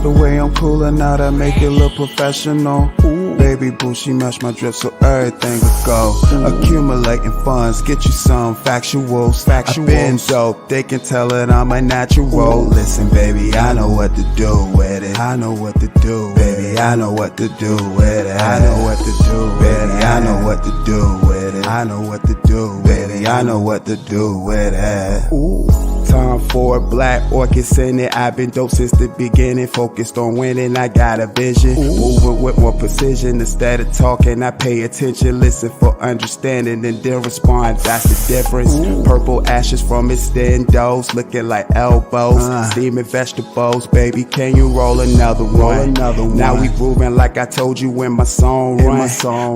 The way I'm coolin' out, I make it look professional. Baby boo, she match my drip so everything will go. Accumulating funds, get you some factuals. I've been dope, they can tell it I'm a natural. Listen baby, I know what to do with it. I know what to do, baby, I know what to do with it. I know what to do, baby, I know what to do with it. I know what to do, baby, I know what to do with it. Time for black orchids in it. I've been dope since the beginning, focused on winning. I got a vision, moving with more precision. Instead of talking, I pay attention, listen for understanding, and then respond. That's the difference. Purple ashes from extendos, looking like elbows. Steaming vegetables, baby, can you roll another one? Now we grooving like I told you when my song run.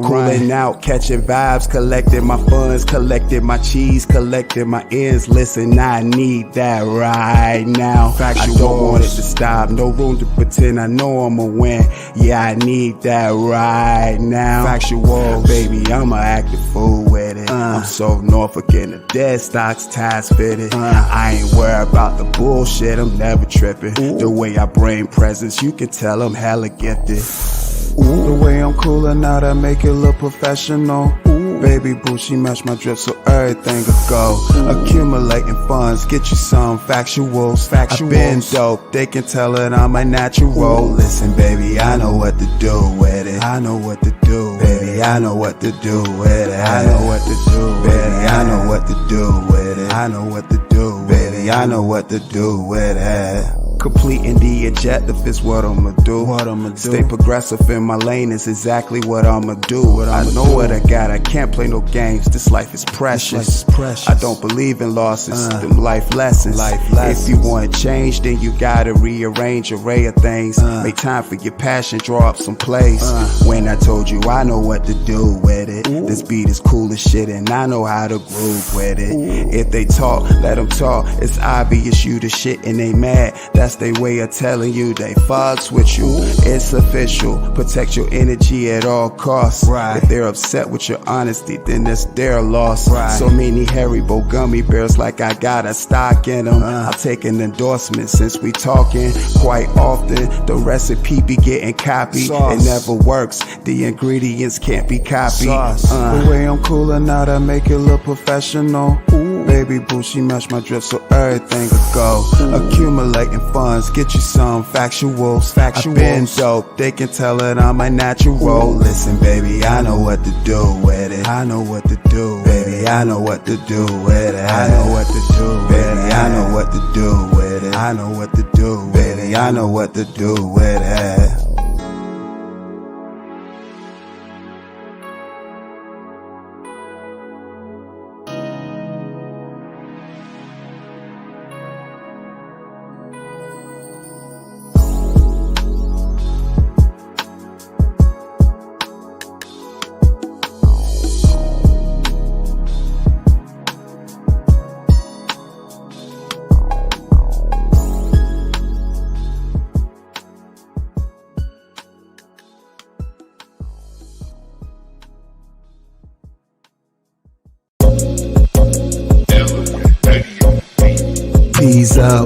Cooling out, catching vibes, collecting my funds, collecting my cheese, collecting my ends. Listen, I need that right now. I don't want it to stop, no room to pretend I know I'ma win. Yeah, I need that right now. Factual, baby, I'ma act a fool with it. I'm so Norfolk in the dead stocks, ties fitted. I ain't worried about the bullshit, I'm never tripping. The way I bring presence, you can tell I'm hella gifted. The way I'm coolin' out, I make it look professional. Baby boo, she match my drip so everything will go. Accumulating funds, get you some factuals. I've been dope, they can tell it I'm a natural. Listen baby, I know what to do with it. I know what to do, baby, I know what to do with it. I know what to do, baby, I know what to do with it. I know what to do, baby, I know what to do with it. Completing the objective is what I'ma do. Stay progressive in my lane is exactly what I'ma do. I know what I got, I can't play no games. This life is precious. I don't believe in losses, them life lessons. If you want change, then you gotta rearrange array of things. Make time for your passion, draw up some plays. When I told you I know what to do with it. This beat is cool as shit and I know how to groove with it. If they talk, let them talk. It's obvious you the shit and they mad. That's their way of telling you they fucks with you. It's official. Protect your energy at all costs. If they're upset with your honesty, then it's their loss. So many Haribo gummy bears like I got a stock in them. I'll take an endorsement since we talking quite often. The recipe be getting copied. It never works. The ingredients can't be copied. The way I'm coolin' out, I make it look professional. Baby boo, she match my drip so everything will go. Accumulating funds, get you some factuals. I've been dope, they can tell it I'm a natural. Listen baby, I know what to do with it. I know what to do, baby, I know what to do with it. I know what to do, baby, I know what to do with it. I know what to do, baby, I know what to do with it.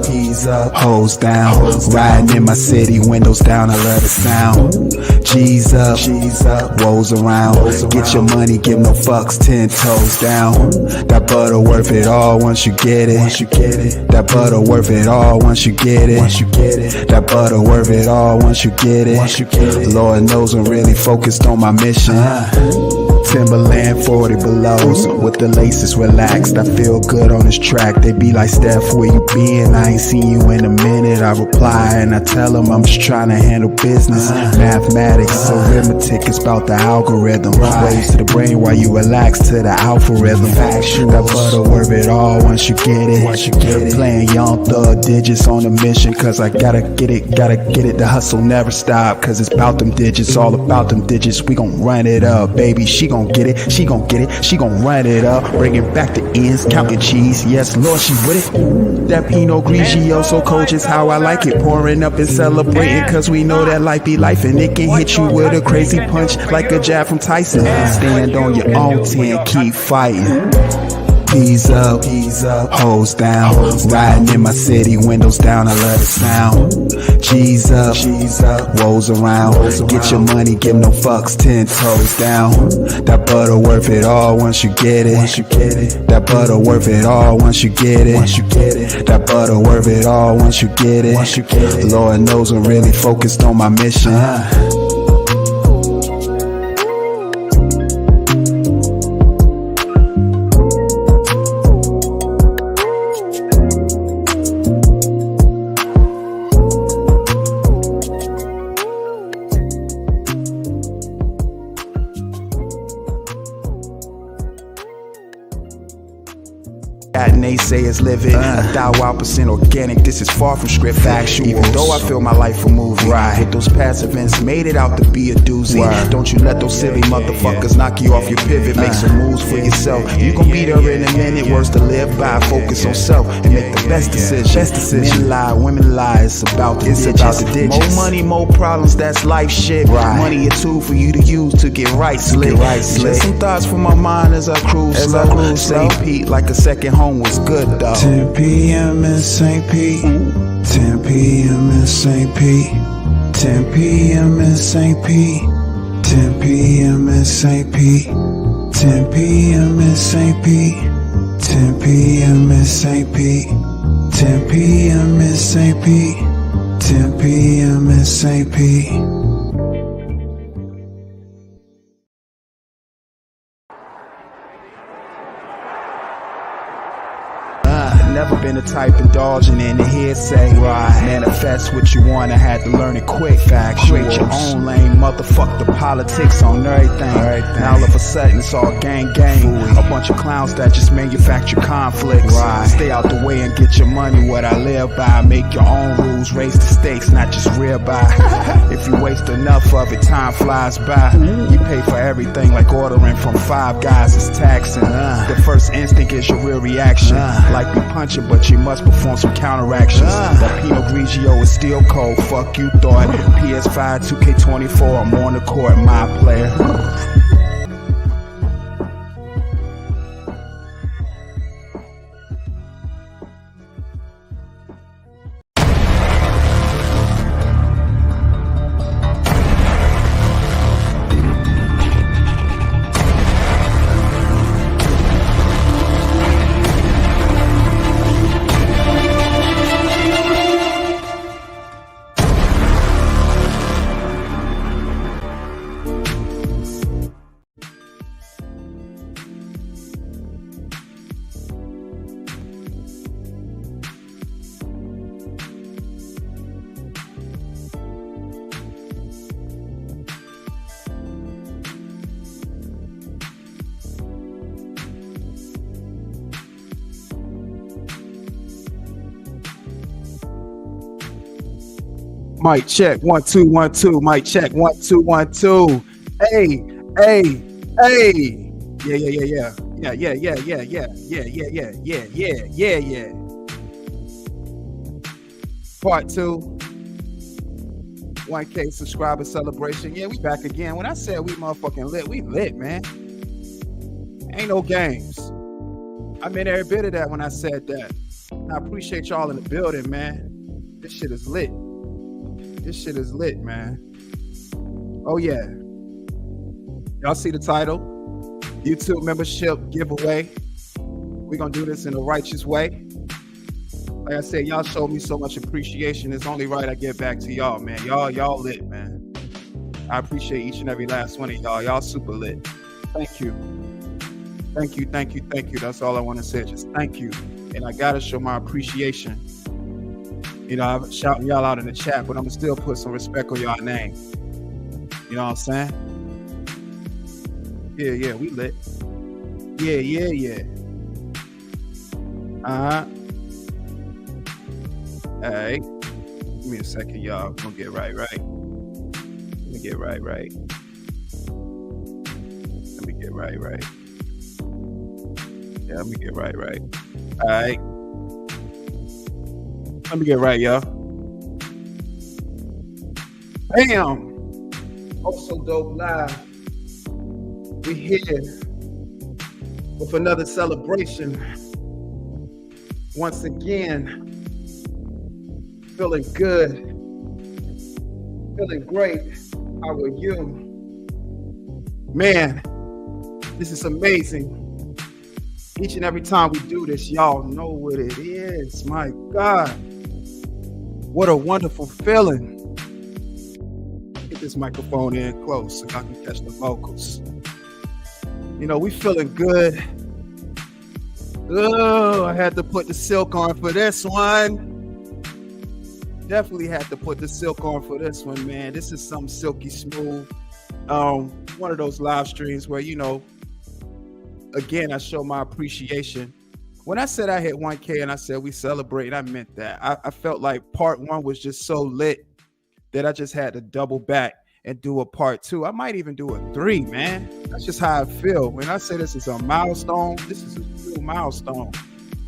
Ease up, hoes down, riding in my city, windows down, I love the sound. G's up, woes around, get your money, give no fucks, 10 toes down. That butter worth it all once you get it. That butter worth it all once you get it. That butter worth it all once you get it. Lord knows I'm really focused on my mission. Timberland 40 belows with the laces relaxed. I feel good on this track. They be like, Steph, where you been? I ain't seen you in a minute. I reply and I tell them I'm just trying to handle business. Mathematics, arithmetic is about the algorithm. Waves to the brain while you relax to the alpha rhythm. That butter worth it all once you get it. Playing young thug digits on a mission, cause I gotta get it. The hustle never stop, cause it's about them digits, all about them digits. We gon' run it up, baby. She gon' get it, she gon' run it up. Bringing back the ends, counting cheese. Yes, Lord, she with it. That Pinot Grigio, so cold, just how I like it. Pouring up and celebrating, cause we know that life be life, and it can hit you with a crazy punch like a jab from Tyson. Stand on your own 10, keep fighting. P's up, hoes down. Riding in my city, windows down, I love the sound. G's up, woes around. Get your money, give no fucks, 10 toes down. That butter worth it all once you get it. That butter worth it all once you get it. That butter worth it all once you get it. Lord knows I'm really focused on my mission. Naysayers living 1,000% organic. This is far from script factual. Even though I feel my life a movie, with those past events made it out to be a doozy. Don't you let those silly motherfuckers knock you off your pivot. Make some moves for yourself. You gon' be there in a minute. Words to live by. Focus on self and make the best decision. Men lie, women lie. It's about the digits. More money, more problems. That's life shit. Money a tool for you to use to get right slick. Just some thoughts from my mind as I cruise slow. St. Pete like a second home was good though. 10 p.m. in St. Pete. 10 p.m. in St. Pete. 10 p.m. in St. Pete. 10 p.m. in St. Pete. 10 p.m. in St. Pete. 10 p.m. in St. Pete. 10 p.m. in St. Pete. 10 p.m. in St. Pete. Never been the type indulging in the hearsay. Manifest what you want, I had to learn it quick. Create your own lane, motherfuck the politics on everything. Now all of a sudden it's all gang. A bunch of clowns that just manufacture conflicts. Stay out the way and get your money, what I live by. Make your own rules, raise the stakes, not just real by. If you waste enough of it, time flies by. You pay for everything like ordering from Five Guys, it's taxing. The first instinct is your real reaction. Like be punching, but you must perform some counteractions. That Pinot Grigio is still cold, fuck you thought. PS5, 2K24, I'm on the court, my player. Mic check 1 2 1 2. Mic check 1 2 1 2. Hey. Yeah. Part 2. 1K subscriber celebration. Yeah, we back again. When I said we motherfucking lit, we lit, man. Ain't no games. I meant every bit of that when I said that. I appreciate y'all in the building, man. This shit is lit. This shit is lit, man. Oh, yeah. Y'all see the title? YouTube membership giveaway. We're going to do this in a righteous way. Like I said, y'all showed me so much appreciation. It's only right I get back to y'all, man. Y'all lit, man. I appreciate each and every last one of y'all. Y'all super lit. Thank you. Thank you. That's all I want to say. Just thank you. And I got to show my appreciation. You know, I'm shouting y'all out in the chat, but I'm going to still put some respect on y'all name. You know what I'm saying? Yeah, we lit. Yeah. All right. Give me a second, y'all. I'm going to get right. Let me get right. Yeah, let me get right. All right. Let me get right, y'all. Bam! Also Dope Live. We here. with another celebration. Once again, feeling good, feeling great. How are you? Man, this is amazing. Each and every time we do this, y'all know what it is. My God, what a wonderful feeling. Get this microphone in close so I can catch the vocals. You know, we feeling good. Oh, I had to put the silk on for this one. Definitely had to put the silk on for this one, man. This is some silky smooth. One of those live streams where, you know, again, I show my appreciation. When I said I hit 1K and I said we celebrate, I meant that. I felt like part one was just so lit that I just had to double back and do a part two. I might even do a 3, man. That's just how I feel. When I say this is a milestone, this is a true milestone.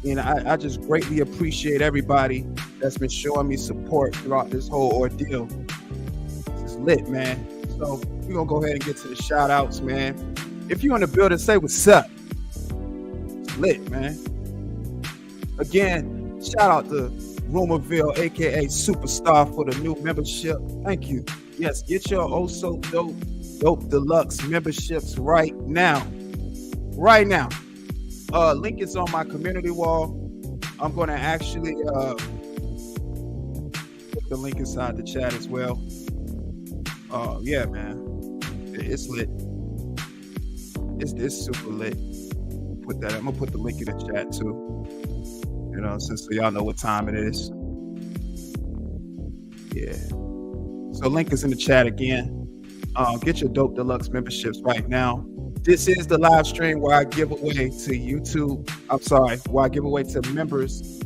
And I just greatly appreciate everybody that's been showing me support throughout this whole ordeal. This is lit, man. So we're going to go ahead and get to the shout outs, man. If you're in the building, say what's up. It's lit, man. Again, shout out to Rumorville, aka Superstar, for the new membership. Thank you. Yes, get your oh so dope deluxe memberships right now. Right now. Link is on my community wall. I'm going to actually put the link inside the chat as well. Yeah, man. It's lit. It's super lit. Put that. I'm gonna put the link in the chat too. You know, since so y'all know what time it is. Yeah. So link is in the chat again. Get your dope deluxe memberships right now. This is the live stream where I give away to YouTube. I'm sorry, where I give away to members.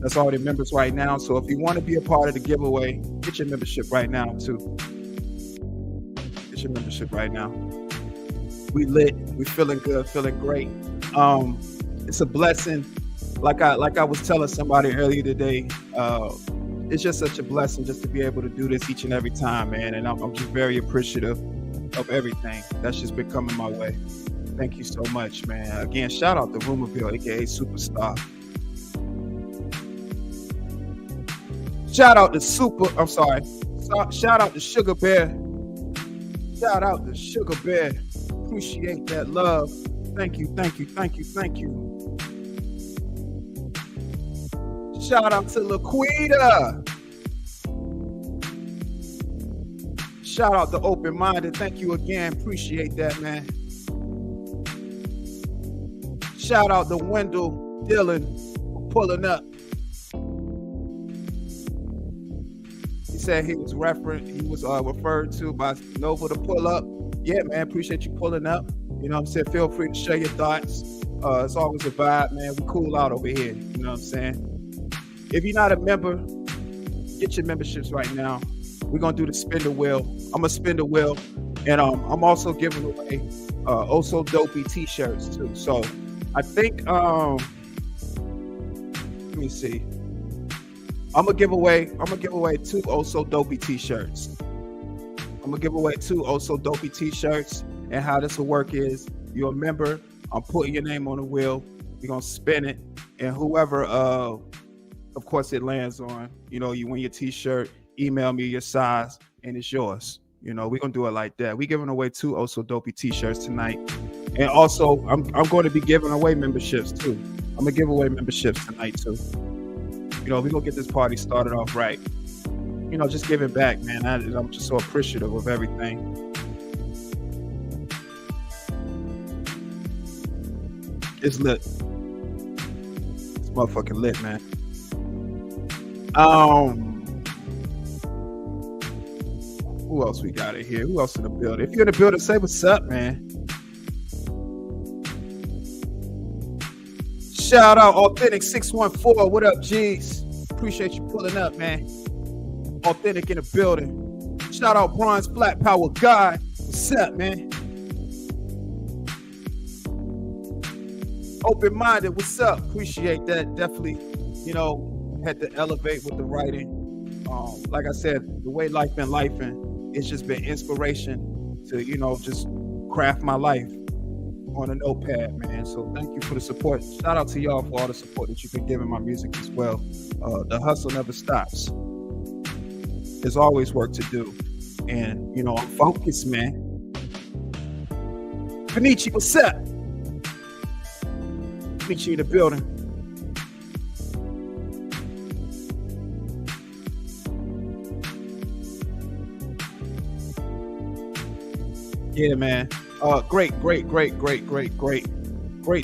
That's already members right now. So if you want to be a part of the giveaway, get your membership right now too. Get your membership right now. We lit. We feeling good. Feeling great. It's a blessing. Like I was telling somebody earlier today. It's just such a blessing just to be able to do this each and every time, man. And I'm just very appreciative of everything that's just been coming my way. Thank you so much, man. Again, shout out to Rumorville, aka Superstar. Shout out to shout out to Sugar Bear. Shout out to Sugar Bear. Appreciate that love. Thank you, thank you, thank you, thank you. Shout out to Laquita. Shout out to Open Minded. Thank you again. Appreciate that, man. Shout out to Wendell Dillon for pulling up. He said he was referred to by Nova to pull up. Yeah, man, appreciate you pulling up. You know what I'm saying? Feel free to share your thoughts. It's always a vibe, man. We cool out over here. You know what I'm saying? If you're not a member, get your memberships right now. We're going to do the spin the wheel. I'm going to spin the wheel. And I'm also giving away Oh So Dopey t-shirts too. So I think, let me see. I'm going to give away 2 Oh So Dopey t-shirts. I'm going to give away 2 Oh So Dopey t-shirts. And how this will work is you're a member. I'm putting your name on the wheel. You're going to spin it. And whoever, of course, it lands on, you know, you win your t-shirt, email me your size, and it's yours. You know, we're going to do it like that. We're giving away 2 Oh So Dopey t-shirts tonight. And also, I'm going to be giving away memberships too. I'm going to give away memberships tonight too. You know, we're going to get this party started off right. You know, just giving back, man. I'm just so appreciative of everything. It's lit. It's motherfucking lit, man. Who else we got in here? Who else in the building? If you're in the building, say what's up, man. Shout out Authentic 614. What up, G's? Appreciate you pulling up, man. Authentic in the building. Shout out Bronze Flat Power Guy. What's up, man? Open Minded. What's up? Appreciate that. Definitely, you know, had to elevate with the writing. Like I said, the way life been lifing, it's just been inspiration to, you know, just craft my life. on a notepad, man. So thank you for the support. Shout out to y'all for all the support that you've been giving my music as well. The hustle never stops. There's always work to do. And, you know, I'm focused, man. Panichi, what's up? Panichi in the building. Yeah, man. Great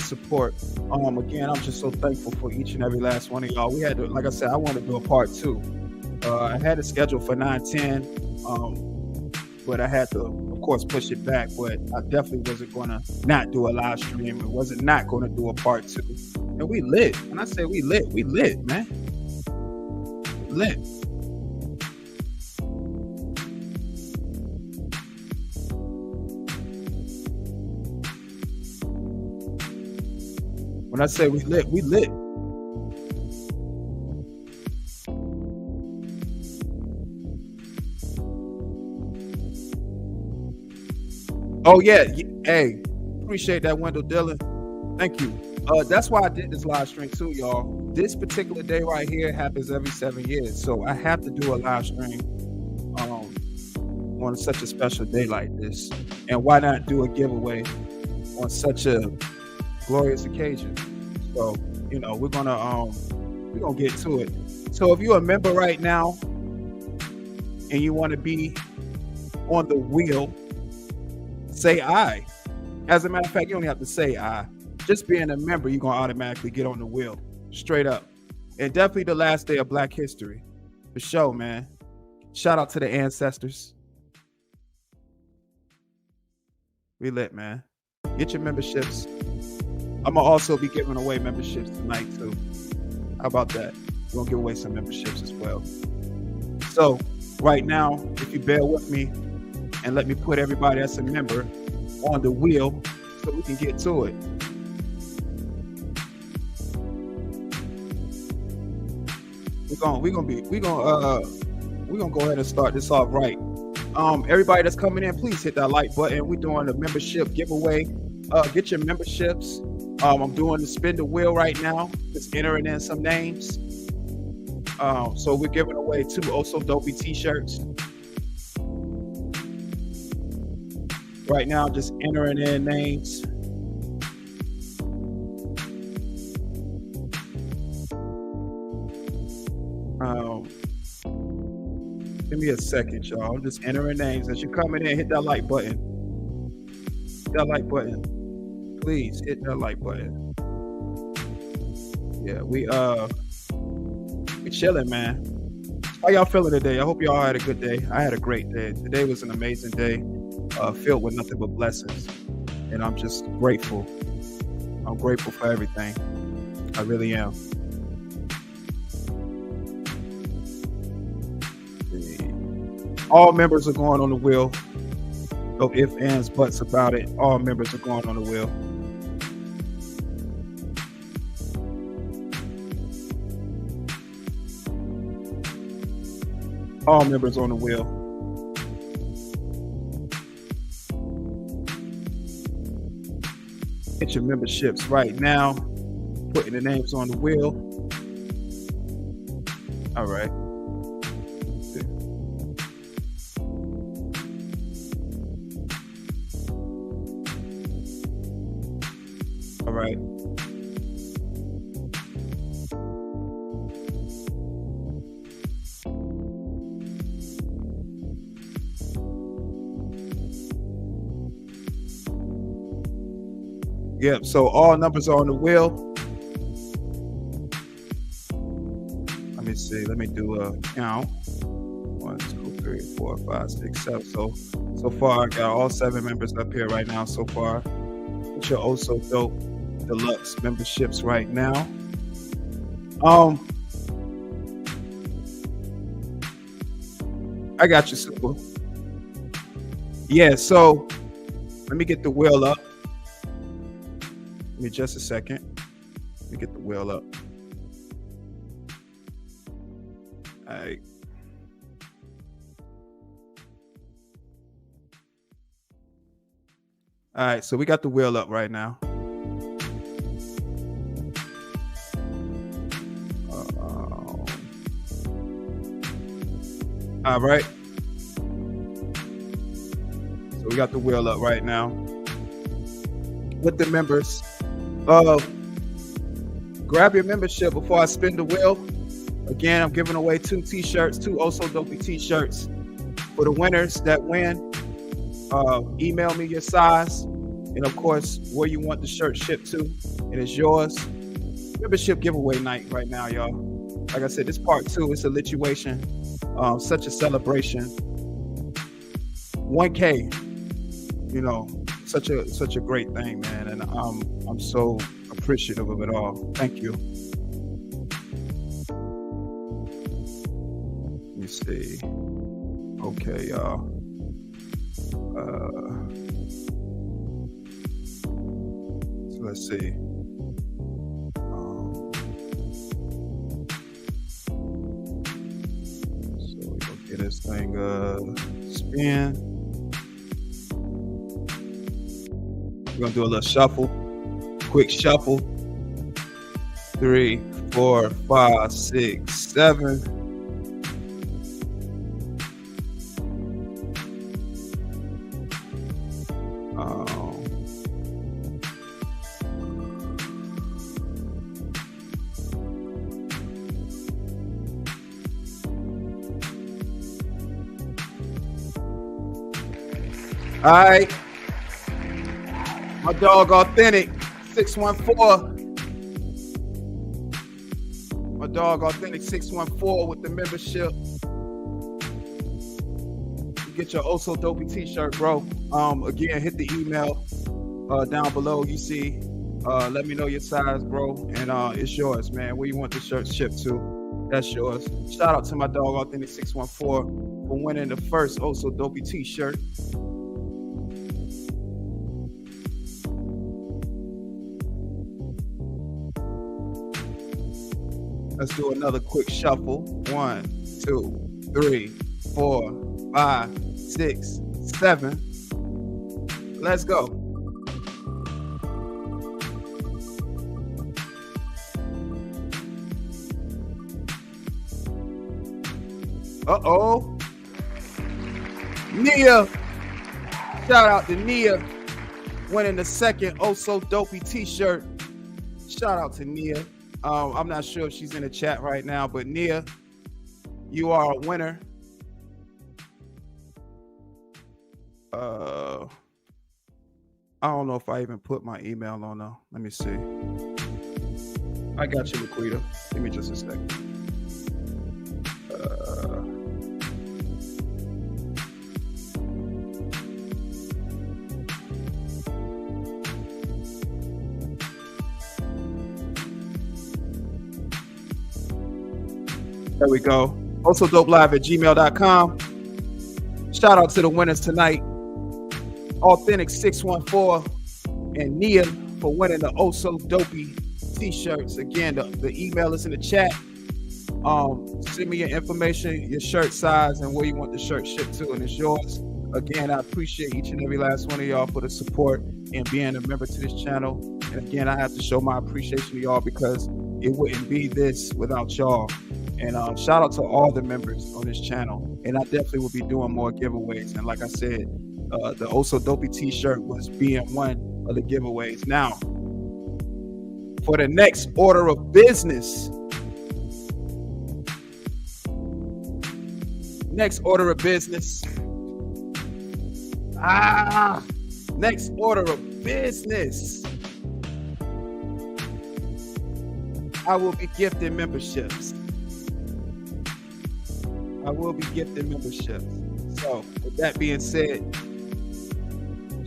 support. Again, I'm just so thankful for each and every last one of y'all. We had to, like I said, I want to do a part 2. I had it scheduled for 9/10, but I had to, of course, push it back. But I definitely wasn't going to not do a live stream. It wasn't not going to do a part 2. And we lit. When I say we lit, man. Lit. When I say we lit, we lit. Oh yeah, hey, appreciate that, Wendell Dillon. Thank you. That's why I did this live stream too, y'all. This particular day right here happens every 7 years, so I have to do a live stream on such a special day like this. And why not do a giveaway on such a glorious occasion? So, you know, we're gonna get to it. So if you're a member right now and you want to be on the wheel, say aye. As a matter of fact, you don't have to say aye. Just being a member, you're gonna automatically get on the wheel. Straight up. And definitely the last day of Black History. For sure, man. Shout out to the ancestors. We lit, man. Get your memberships. I'm gonna also be giving away memberships tonight too. How about that? We're gonna give away some memberships as well. So right now, if you bear with me and let me put everybody that's a member on the wheel so we can get to it. We're gonna go ahead and start this off right. Everybody that's coming in, please hit that like button. We're doing a membership giveaway. Get your memberships. I'm doing the spin the wheel right now, just entering in some names. So we're giving away 2 Also Dopey t-shirts. Right now, just entering in names. Give me a second, y'all. I'm just entering names. As you're coming in, hit that like button. Hit that like button. Please hit that like button. Yeah, we chilling, man. How y'all feeling today? I hope y'all had a good day. I had a great day. Today was an amazing day, filled with nothing but blessings, and I'm just grateful. I'm grateful for everything. I really am. All members are going on the wheel. No ifs, ands, buts about it. All members are going on the wheel. All members on the wheel. Get your memberships right now. Putting the names on the wheel. All right. All right. Yep. So all numbers are on the wheel. Let me see. Let me do a count. 1, 2, 3, 4, 5, 6, 7. So far, I got all 7 members up here right now. So far, get your Oh So Dope Deluxe memberships right now. I got you, Super. Yeah. So let me get the wheel up. Give me just a second. Let me get the wheel up. All right. All right, so we got the wheel up right now. All right. So we got the wheel up right now with the members. Grab your membership before I spin the wheel. Again, I'm giving away 2 t-shirts, 2 Oh So Dopey t-shirts. For the winners that win, email me your size and of course where you want the shirt shipped to, and it's yours. Membership giveaway night right now, y'all. Like I said, this part 2, it's a lituation, such a celebration. 1K, you know, such a great thing, man, and I'm so appreciative of it all. Thank you. Let me see. Okay, y'all. So let's see. So we're gonna get this thing spin. We're gonna do a little shuffle, quick shuffle. 3, 4, 5, 6, 7. All right, my dog Authentic 614. My dog Authentic 614 with the membership. You get your Oh So Dopey t-shirt, bro. Again, hit the email down below. You see, let me know your size, bro, and it's yours, man. Where you want the shirt shipped to, that's yours. Shout out to my dog Authentic 614 for winning the first Oh So Dopey t-shirt. Let's do another quick shuffle. 1, 2, 3, 4, 5, 6, 7. Let's go. Uh-oh. Nia. Shout out to Nia winning the second Oh So Dopey t-shirt. Shout out to Nia. I'm not sure if she's in the chat right now, but Nia, you are a winner. I don't know if I even put my email on now. Let me see. I got you, Laquita. Give me just a second. There we go. Also dopelive@gmail.com. Shout out to the winners tonight. Authentic 614 and Nia for winning the Oh So Dopey t-shirts. Again, the email is in the chat. Send me your information, your shirt size, and where you want the shirt shipped to, and it's yours. Again, I appreciate each and every last one of y'all for the support and being a member to this channel. And again, I have to show my appreciation to y'all because it wouldn't be this without y'all. And shout out to all the members on this channel. And I definitely will be doing more giveaways. And like I said, the Oh So Dopey t-shirt was being one of the giveaways. Now, for the next order of business. Next order of business. Next order of business. I will be gifting memberships. I will be gifting memberships. So, with that being said,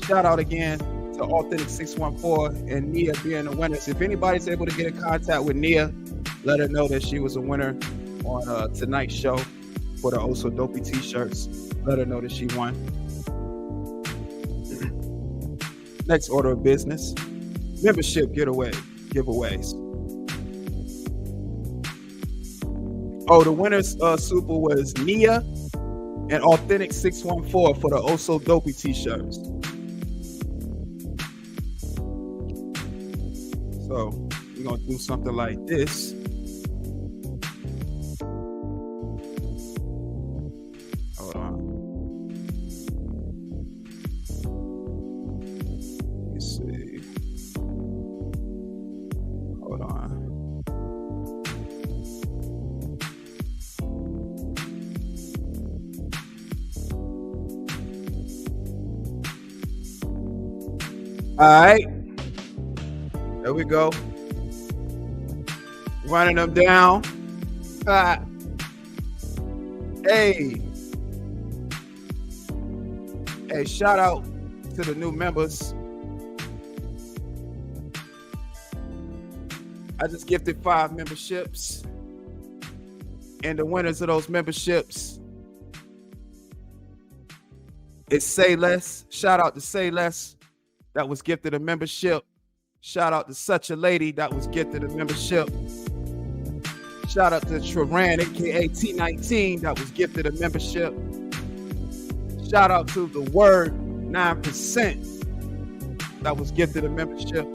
shout out again to Authentic 614 and Nia being the winners. If anybody's able to get in contact with Nia, let her know that she was a winner on tonight's show for the Oh So Dopey t-shirts. Let her know that she won. Next order of business, membership giveaways. Oh, the winners super was Nia and Authentic 614 for the Oh So Dopey t-shirts. So we're gonna do something like this. Hold on. Let me see. Hold on. All right, there we go. Running them down. Hey, shout out to the new members. I just gifted 5 memberships, and the winners of those memberships is Say Less. Shout out to Say Less, that was gifted a membership. Shout out to Such a Lady, that was gifted a membership. Shout out to Traran, aka T19, that was gifted a membership. Shout out to The Word 9%, that was gifted a membership.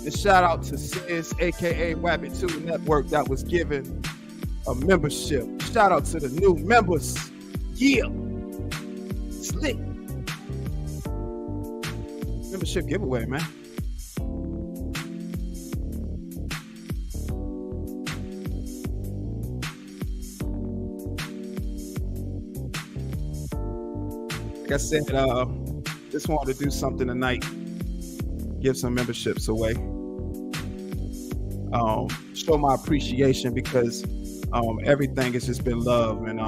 And shout out to Sis, aka Wabbit 2 Network, that was given a membership. Shout out to the new members. Yeah, slick. Membership giveaway, man. Like I said, just wanted to do something tonight. Give some memberships away. Show my appreciation, because everything has just been love, and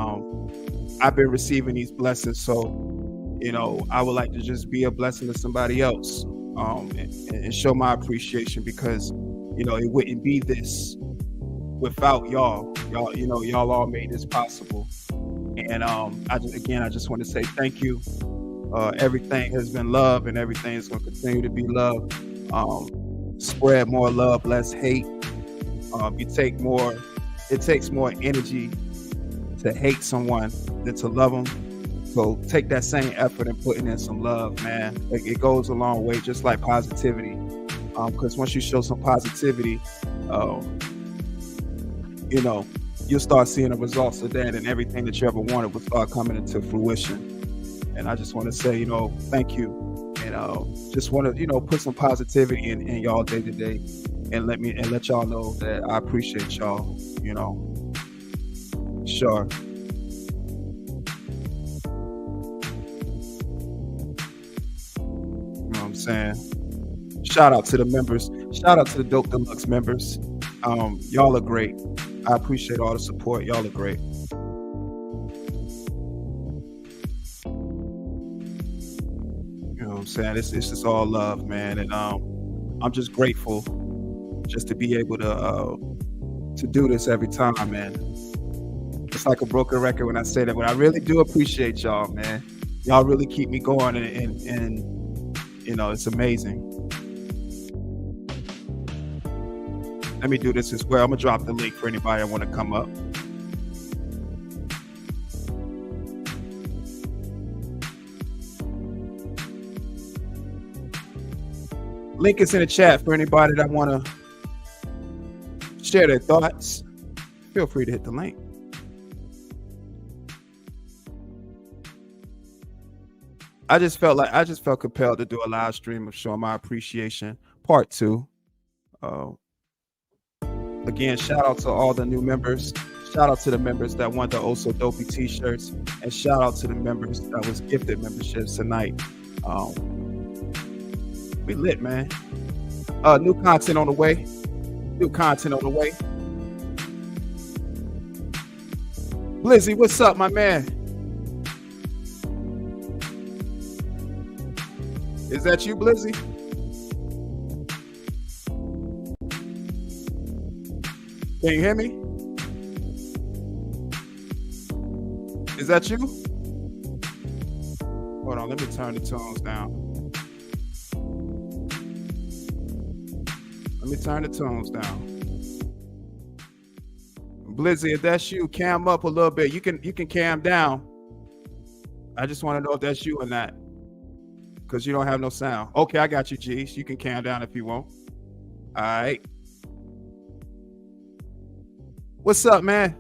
I've been receiving these blessings. So, I would like to just be a blessing to somebody else, and show my appreciation, because it wouldn't be this without y'all. Y'all all made this possible. And I just want to say thank you. Everything has been love, and everything is going to continue to be love. Spread more love, less hate. It takes more energy to hate someone than to love them. So take that same effort and putting in some love, man. It goes a long way, just like positivity. Because once you show some positivity, you'll start seeing the results of that, and everything that you ever wanted will start coming into fruition. And I just want to say, thank you, and just want to, put some positivity in y'all day to day, and let y'all know that I appreciate y'all. Sure. You know what I'm saying? Shout out to the members. Shout out to the Dope Deluxe members. Y'all are great. I appreciate all the support. Y'all are great. You know what I'm saying? It's just all love, man. And I'm just grateful just to be able to do this every time, man. It's like a broken record when I say that, but I really do appreciate y'all, man. Y'all really keep me going, and it's amazing. Let me do this as well. I'm gonna drop the link for anybody that want to come up. Link is in the chat for anybody that want to share their thoughts. Feel free to hit the link. I just felt compelled to do a live stream of showing my appreciation, part 2. Again, shout out to all the new members. Shout out to the members that won the Oh So Dopey t-shirts, and shout out to the members that was gifted memberships tonight. We lit, man. New content on the way. Blizzy, what's up, my man? Is that you, Blizzy? Can you hear me? Is that you? Hold on, let me turn the tones down. Blizzy, if that's you, cam up a little bit. You can cam down. I just want to know if that's you or not, because you don't have no sound. Okay, I got you, G's. You can cam down if you want. All right. What's up, man?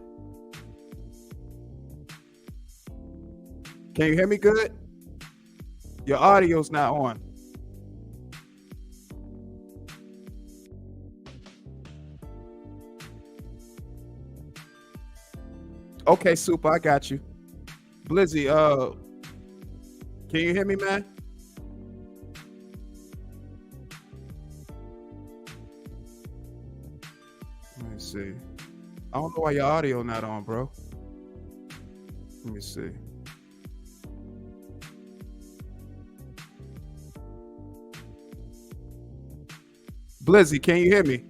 Can you hear me good? Your audio's not on. Okay, super. I got you. Blizzy, can you hear me, man? Let me see. I don't know why your audio not on, bro. Let me see. Blizzy, can you hear me?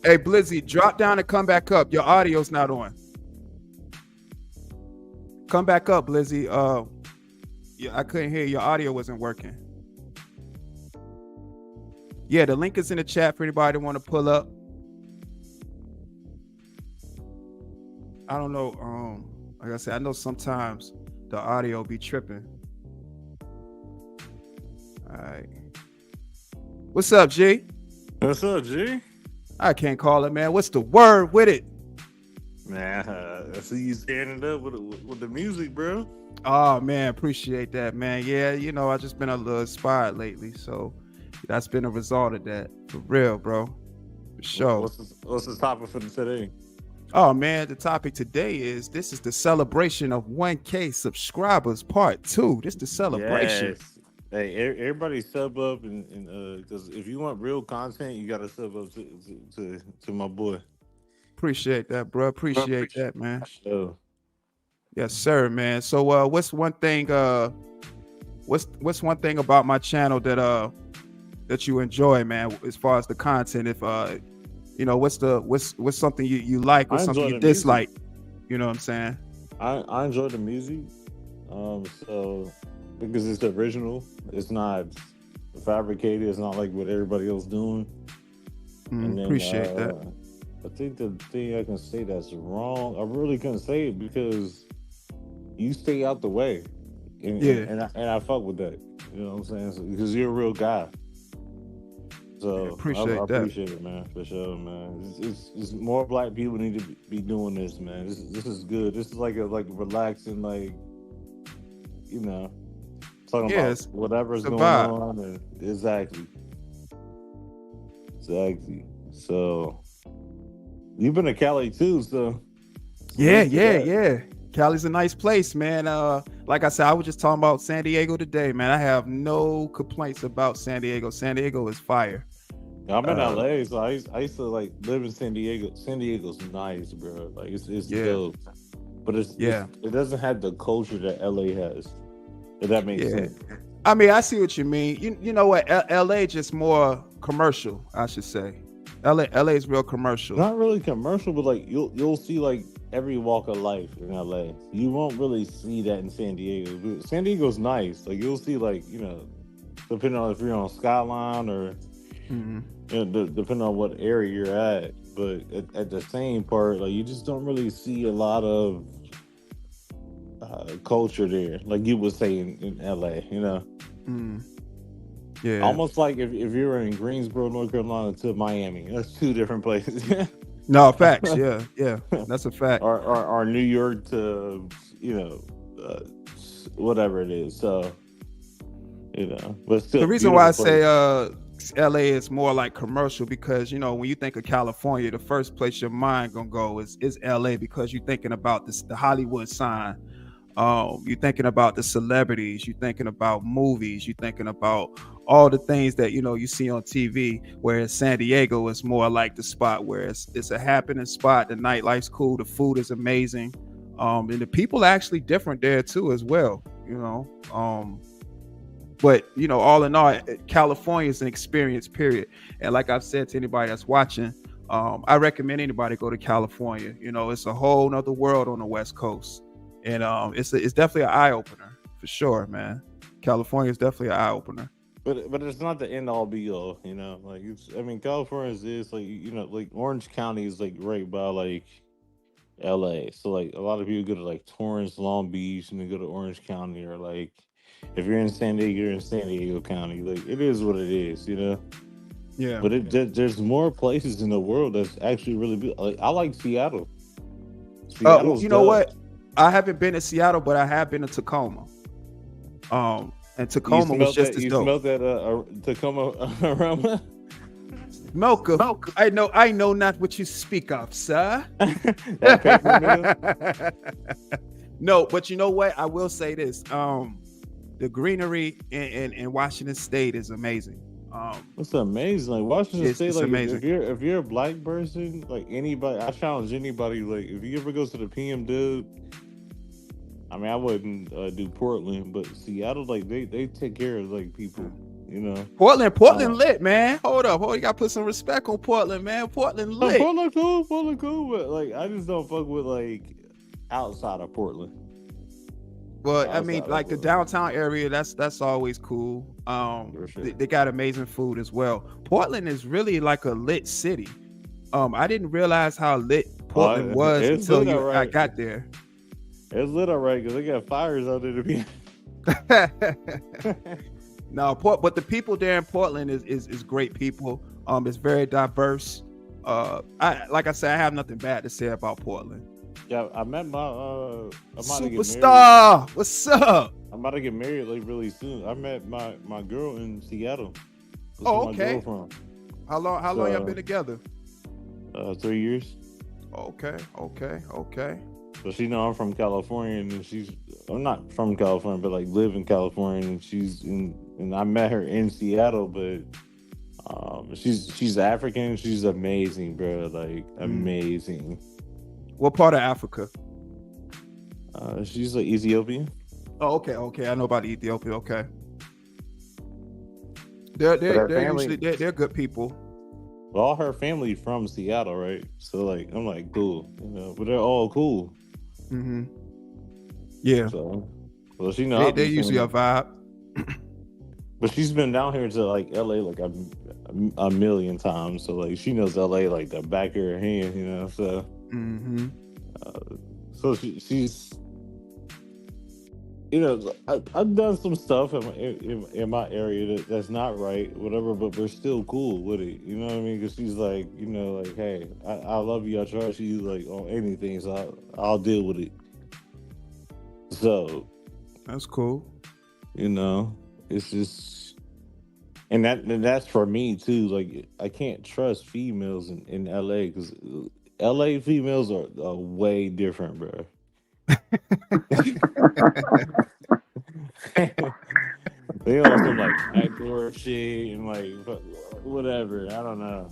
Hey, Blizzy, drop down and come back up. Your audio's not on. Come back up, Blizzy. Yeah, I couldn't hear. Your audio wasn't working. Yeah, the link is in the chat for anybody that want to pull up. I don't know. Like I said, I know sometimes the audio be tripping. All right. What's up, G? What's up, G? I can't call it, man. What's the word with it? Man, I see you standing up with the music, bro. Oh, man, appreciate that, man. Yeah, you know, I just been a little inspired lately, so that's been a result of that. For real, bro. For sure. What's the topic for today? Oh, man, the topic today is this is the celebration of 1K subscribers part 2. This is the celebration. Yes. Hey, everybody sub up and because if you want real content, you gotta sub up to my boy. Appreciate that, bro. Appreciate that, man. So, Yes, sir, man. So what's one thing what's one thing about my channel that you enjoy, man, as far as the content? If you know, what's something you like or something you dislike? You know what I'm saying? I enjoy the music. So because it's original, it's not fabricated, it's not like what everybody else doing. And then, appreciate that. I think the thing I can say that's wrong, I really couldn't say it because you stay out the way. And I fuck with that. You know what I'm saying? So, because you're a real guy. So I I appreciate that. appreciate it, man, for sure, man. It's more black people need to be doing this, man. This is good. This is like relaxing, like, you know, talking about whatever's going on. And exactly. So you've been to Cali too, so Yeah. Cali's a nice place, man. Like I said, I was just talking about San Diego today, man. I have no complaints about San Diego. San Diego is fire. I'm in LA, so I used to like live in San Diego. San Diego's nice, bro. Like it's dope, but it doesn't have the culture that LA has. If that makes sense. I mean, I see what you mean. You know what? LA just more commercial, I should say. LA is real commercial. Not really commercial, but like you'll see like every walk of life in LA. You won't really see that in San Diego. San Diego's nice. Like you'll see like, you know, depending on if you're on Skyline or you know, depending on what area you're at. But at the same part, like you just don't really see a lot of culture there, like you would say in LA, you know. Yeah, almost like if you're in Greensboro, North Carolina to Miami, that's two different places. No, facts. Yeah, that's a fact. or New York to, you know, whatever it is. So, you know, but still the reason why I say LA is more like commercial, because, you know, when you think of California, the first place your mind gonna go is LA, because you're thinking about the Hollywood sign. You're thinking about the celebrities, you're thinking about movies, you're thinking about all the things that, you know, you see on TV. Whereas San Diego is more like the spot where it's a happening spot. The nightlife's cool, the food is amazing, and the people are actually different there too as well, you know. But, you know, all in all, California is an experience, period. And like I've said to anybody that's watching, I recommend anybody go to California. You know, it's a whole nother world on the West Coast. And it's definitely an eye-opener, for sure, man. California is definitely an eye-opener. But it's not the end all be all, you know. Like California is this, like, you know, like Orange County is like right by like LA. So like a lot of people go to like Torrance, Long Beach, and they go to Orange County, or like if you're in San Diego, you're in San Diego County. Like it is what it is, you know. Yeah. But there's more places in the world that's actually really beautiful. Like, I like Seattle. Seattle's You know dope. what? I haven't been to Seattle, but I have been to Tacoma. And Tacoma was just as You dope. smelled that Tacoma aroma? Mocha, I know not what you speak of, sir. That paper mill? No, but you know what? I will say this. The greenery in Washington State is amazing. It's amazing. Like Washington State, it's like amazing. if you're a black person, like anybody, I challenge anybody. Like if you ever go to the PM, dude. I mean, I wouldn't do Portland, but Seattle, like they take care of like people, you know. Portland lit, man. Hold up, you gotta put some respect on Portland, man. Portland lit. Portland cool, but like I just don't fuck with like outside of Portland. Well, I mean, like the downtown area, that's always cool. Sure. They got amazing food as well. Portland is really like a lit city. I didn't realize how lit Portland was until I got there. It's lit alright because they got fires out there to be. No, but the people there in Portland is great people. It's very diverse. Like I said, I have nothing bad to say about Portland. Yeah, I met my superstar. What's up? I'm about to get married like really soon. I met my girl in Seattle. That's okay. How long y'all been together? 3 years. Okay. So she know I'm from California, and I'm not from California, but like live in California, and I met her in Seattle, but she's African. She's amazing, bro. Like amazing. What part of Africa? She's like Ethiopian. Oh, okay. I know about Ethiopia. Okay. They're usually they're good people. Well, all her family from Seattle, right? So like I'm like cool, you know, but they're all cool. Mm-hmm. Yeah. So, well, she know they usually a vibe. But she's been down here to like LA like a million times, so like she knows LA like the back of her hand, you know. So, so she's, you know, I've done some stuff in my area that's not right, whatever, but we're still cool with it. You know what I mean? Because she's like, you know, like, hey, I love you. I trust you, like on anything, so I'll deal with it. So that's cool. You know, it's just, and that's for me too. Like I can't trust females in LA because LA females are way different, bro. They on some like backdoor shit and like whatever. I don't know.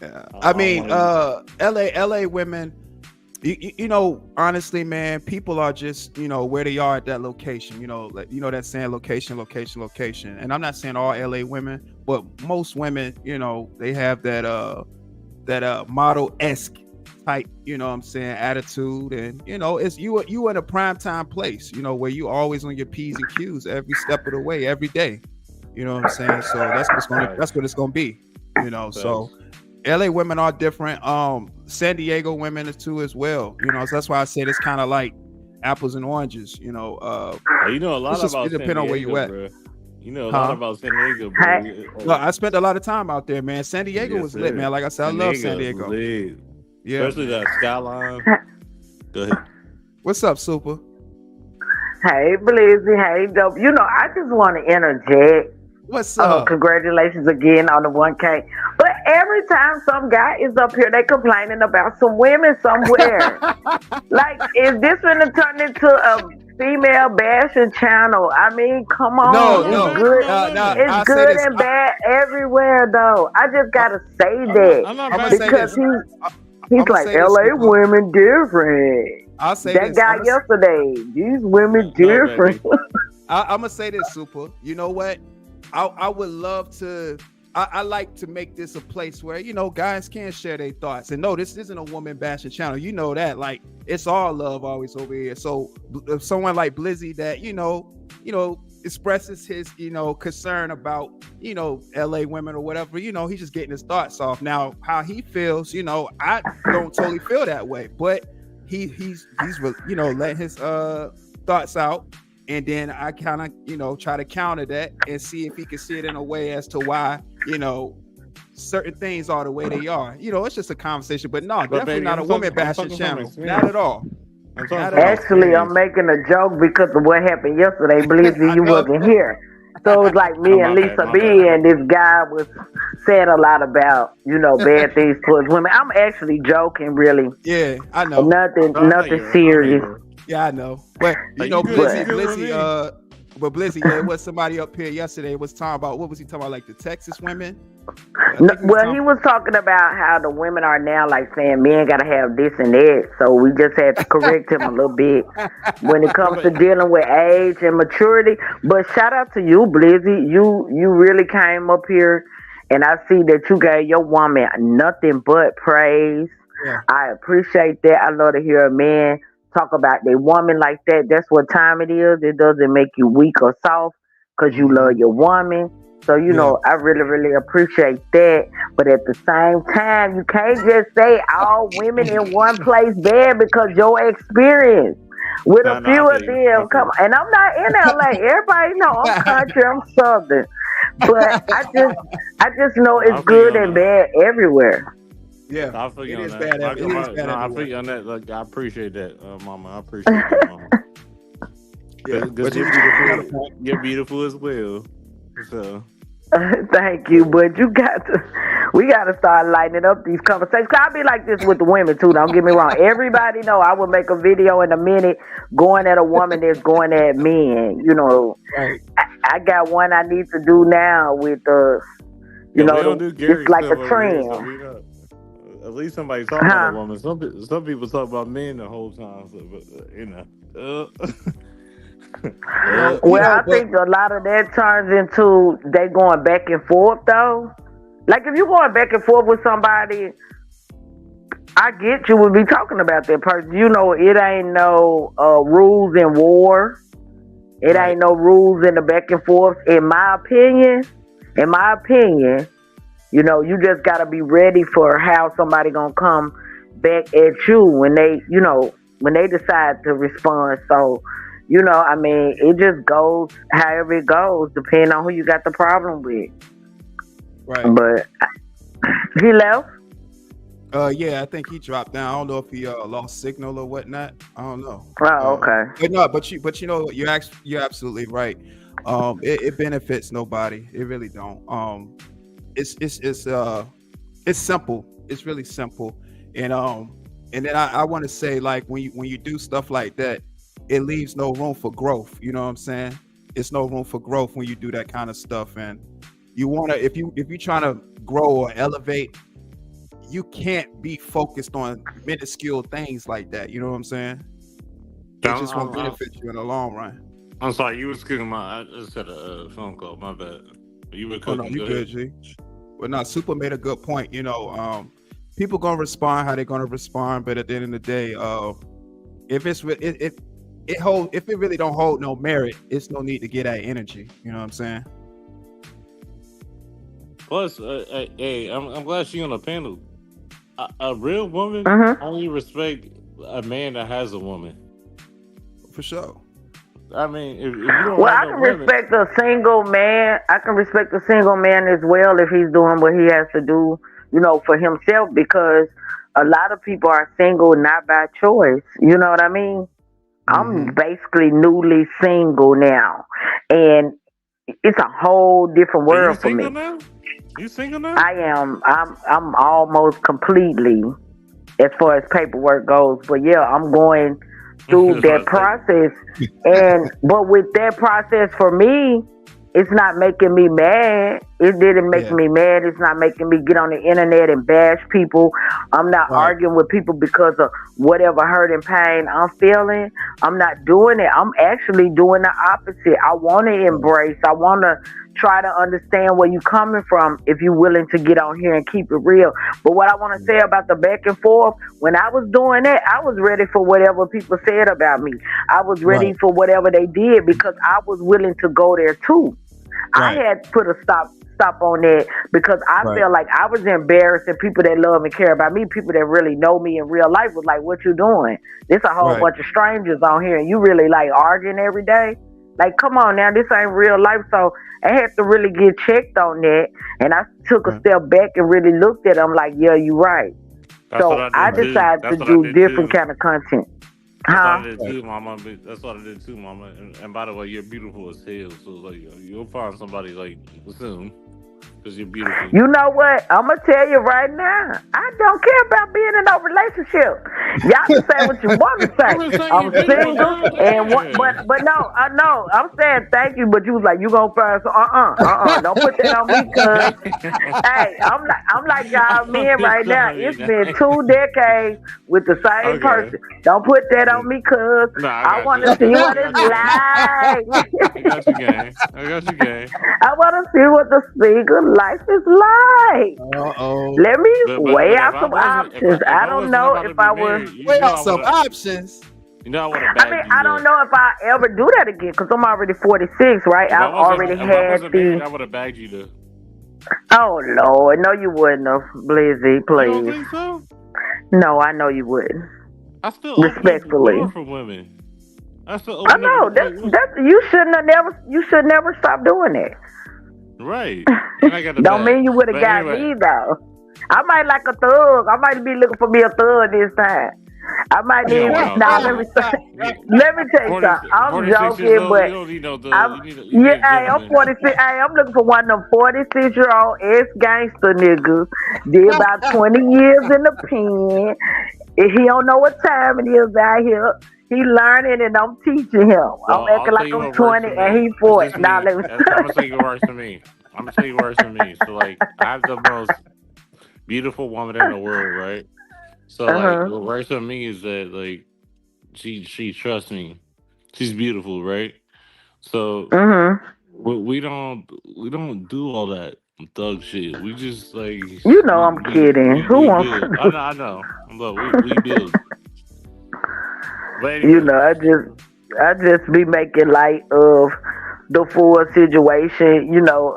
Yeah. I mean, LA women. You know, honestly, man, people are just, you know, where they are at that location. You know, like, you know that saying, location. And I'm not saying all LA women, but most women, you know, they have that model-esque type, you know what I'm saying, attitude. And, you know, it's you in a prime time place, you know, where you always on your P's and Q's every step of the way, every day. You know what I'm saying? So that's what it's gonna be. You know, so LA women are different. San Diego women is too as well. You know, so that's why I said it's kind of like apples and oranges. You know, you know a lot about San Diego, on where you at. Bro. You know a lot about San Diego, bro. No, I spent a lot of time out there, man. San Diego was lit, man. Like I said, I love San Diego. Lit. Yeah, especially that skyline. Go ahead. What's up, Super? Hey, Blizzy. Hey, Dope. You know, I just want to interject. What's up? Congratulations again on the 1K. But every time some guy is up here, they complaining about some women somewhere. Like, is this going to turn into a female bashing channel? I mean, come on. No. Good. It's good and bad everywhere, though. I just got to say that. Because he's like, LA women different. I'll say that guy yesterday. These women different. I'm going to say this, Super. You know what? I would love to. I like to make this a place where, you know, guys can share their thoughts. And no, this isn't a woman bashing channel. You know that. Like, it's all love always over here. So if someone like Blizzy that, you know, expresses his, you know, concern about, you know, LA women or whatever, you know, he's just getting his thoughts off. Now, how he feels, you know, I don't totally feel that way. But he's you know, let his thoughts out, and then I kind of, you know, try to counter that and see if he can see it in a way as to why, you know, certain things are the way they are. You know, it's just a conversation, but no, definitely baby, not a woman bashing channel. Not at all. Actually, I'm making a joke because of what happened yesterday. Blizzy, you wasn't here. So it was like me and Lisa B, and this guy was saying a lot about, you know, bad things towards women. I'm actually joking, really. Yeah, I know. Nothing serious. Yeah, I know. But you know, Blizzy, there was somebody up here yesterday was talking about, what was he talking about, like the Texas women? He was talking about how the women are now like saying men gotta have this and that. So we just had to correct him a little bit when it comes to dealing with age and maturity. But shout out to you, Blizzy. You really came up here, and I see that you gave your woman nothing but praise. Yeah. I appreciate that. I love to hear a man talk about their woman like that. That's what time it is. It doesn't make you weak or soft because you love your woman. So, you know, I really, really appreciate that. But at the same time, you can't just say all women in one place bad because your experience with a few of them. Come on. And I'm not in LA. Everybody know I'm country, I'm southern. But I just know it's good and bad everywhere. Yeah, I feel you it on is that. bad. I feel you on that. Look, I appreciate that, Mama. I appreciate that, Mama. Yeah, because you're beautiful as well. So. Thank you, but we got to start lightening up these conversations. I'll be like this with the women too. Don't get me wrong. Everybody know I will make a video in a minute going at a woman that's going at men. You know, right. I got one I need to do now with you know, it's like a trend. So at least somebody talking about a woman. Some people talk about men the whole time. So, but, you know. I think a lot of that turns into they going back and forth though. Like if you're going back and forth with somebody, I get you would be talking about that person. You know, it ain't no rules in war. It ain't no rules in the back and forth. In my opinion, you know, you just gotta be ready for how somebody gonna come back at you when they, you know, when they decide to respond. So. You know, I mean, it just goes however it goes, depending on who you got the problem with. Right. But he left? Yeah, I think he dropped down. I don't know if he lost signal or whatnot. I don't know. Oh, okay. But no, but you know, you're absolutely right. It benefits nobody. It really don't. It's simple. It's really simple. And then I want to say, like, when you do stuff like that, it leaves no room for growth. You know what I'm saying? It's no room for growth when you do that kind of stuff. And you wanna, if you're trying to grow or elevate, you can't be focused on minuscule things like that. You know what I'm saying? It just won't benefit you in the long run. I'm sorry, you were cooking I just had a phone call. My bad. You were cooking. Oh, no, you good, G. But no, Super made a good point. You know, people gonna respond how they're gonna respond, but at the end of the day, if if it really don't hold no merit, it's no need to get that energy. You know what I'm saying? Plus, hey, I'm glad she's on the panel. A real woman only respect a man that has a woman. For sure. I mean, if you don't well, I can respect a single man. I can respect a single man as well if he's doing what he has to do, you know, for himself, because a lot of people are single not by choice. You know what I mean? I'm basically newly single now, and it's a whole different world for me. Now? You single now? I am. I'm almost completely, as far as paperwork goes. But yeah, I'm going through that process, but with that process for me, it's not making me mad. It didn't make me mad. It's not making me get on the internet and bash people. I'm not arguing with people because of whatever hurt and pain I'm feeling. I'm not doing it. I'm actually doing the opposite. I want to embrace. I want to try to understand where you're coming from if you're willing to get on here and keep it real. But what I want to say about the back and forth, when I was doing that, I was ready for whatever people said about me. I was ready for whatever they did because I was willing to go there too. I had put a stop on that because I Right. felt like I was embarrassed and people that love and care about me, people that really know me in real life was like, what you doing? There's a whole Right. bunch of strangers on here and you really like arguing every day. Like, come on now, this ain't real life. So I had to really get checked on that. And I took a Right. step back and really looked at it. I'm like, yeah, you're right. That's what So I I did too. decided That's to what I do did different too. kind of content. That's what Huh? I did too, Mama. That's what I did too, Mama. And by the way, you're beautiful as hell. So like, you'll find somebody like soon because you're beautiful. You know what? I'm gonna tell you right now. I don't care about being in no relationship. Y'all can say what you want to say. I'm just saying I'm you're beautiful, single, girl. and what? Yeah. But no, I know. I'm saying thank you, but you was like you gonna find some. Don't put that on me, cuz. Hey, I'm like y'all men It's right now. sorry, It's nah. been 2 decades with the same Okay. person. Don't put that on me, cuz. Nah, I I want got to you. see what I it's got you, gang. like. I got you, gang. I got you, gang. I want to see what the single life is like. Uh-oh. Let me But weigh if out I some wasn't options. if I I don't wasn't know about to if be I was. married, you Weigh know out I some would have. options. You know I would have I mean, bagged you I don't though. know if I ever do that again because I'm already 46, right? If I I've already had wasn't married, the. I would have bagged you though. Oh Lord, no, you wouldn't have, Blizzy. You don't Please, think so? no, I know you wouldn't. I still open up the Respectfully, door for women. I still I open up know that's you shouldn't have never. You should never stop doing that. right. And I got the Don't bag. mean you would have But got anyway, me though. I might like a thug. I might be looking for me a thug this time. I might you need. don't want no Nah, thug. let me tell you something. I'm 46 years joking, old, you but don't need no thug. I'm You need a hey, I'm gentleman. 46. Hey, I'm looking for one of them 46-year-old ex gangster niggas. Did about 20 years in the pen. If he don't know what time it is out here, he learning and I'm teaching him. Well, I'm I'll acting tell like you I'm what works 20 for and me. he It's 40. just Now me. let me. I'm gonna tell you what works for me. I'm gonna tell you what works for me. So like, I have the most beautiful woman in the world, right? So like, Uh-huh. what works for me is that like she trusts me. She's beautiful, right? So Mm-hmm. we don't do all that thug shit. We just like You know I'm kidding. Who we wants build. to? I know. Look, we build. But You anyway, know, I just be making light of the full situation. you know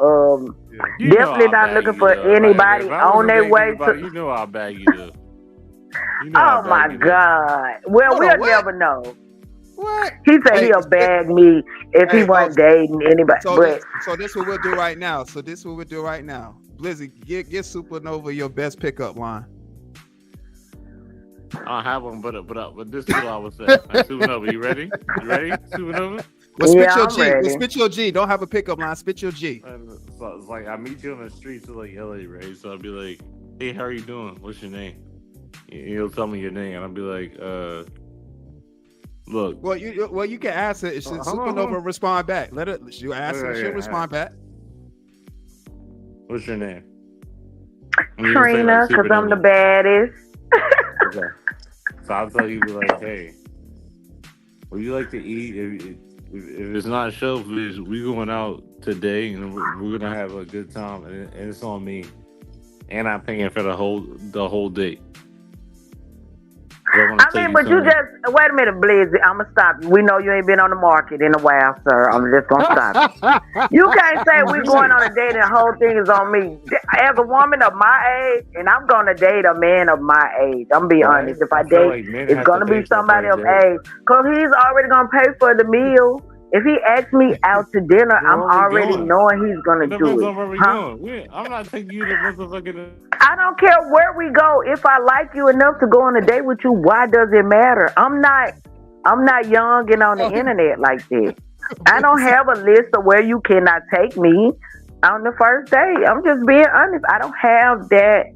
Definitely I'll not bag looking you for though. Like if anybody I on wasn't their dating way anybody, to. you know I'll bag you though. You know I'll Oh bag my you though. God. Well, Hold we'll on, what? never know. What? He said Hey, he'll bag me if he hey, wasn't dating anybody. so But this what we'll do right now. So this what we'll do right now. Blizzy, get Supernova your best pickup line. I don't have one, but this is what I would say. Like, Supernova, you ready? You ready, Supernova? Well, spit yeah, your I'm G. Well, ready. spit your G. Don't have a pickup line. Spit your G. And so it's like I meet you on the streets of like LA, right? So I'll be like, "Hey, how are you doing? What's your name?" You'll tell me your name, and I'll be like, look." Well, you can ask her. Should Hold on. Supernova respond back? Let her. You ask her. Okay, She'll yeah, respond back. What's your name? And you can say, Trina, like, because I'm the Supernova. baddest. Okay. So I'll tell you, like, hey, would you like to eat? If it's not shellfish, we going out today, and we're gonna have a good time, and it's on me, and I'm paying for the whole date. I mean, but you just wait a minute, Blizzy. I'm gonna stop you. We know you ain't been on the market in a while, sir. I'm just gonna stop you. You can't say we going on a date and the whole thing is on me. As a woman of my age, and I'm gonna date a man of my age. I'm gonna be honest. If I feel date, like men it's have to gonna be date stuff somebody like of that. age, cause he's already gonna pay for the meal. If he asks me out to dinner, I'm Where are we already going? knowing he's gonna It do depends it. on where we Huh? going. I'm not taking you to motherfucking. I don't care where we go. If I like you enough to go on a date with you, why does it matter? I'm not young and on the internet like that. I don't have a list of where you cannot take me on the first date. I'm just being honest. I don't have that.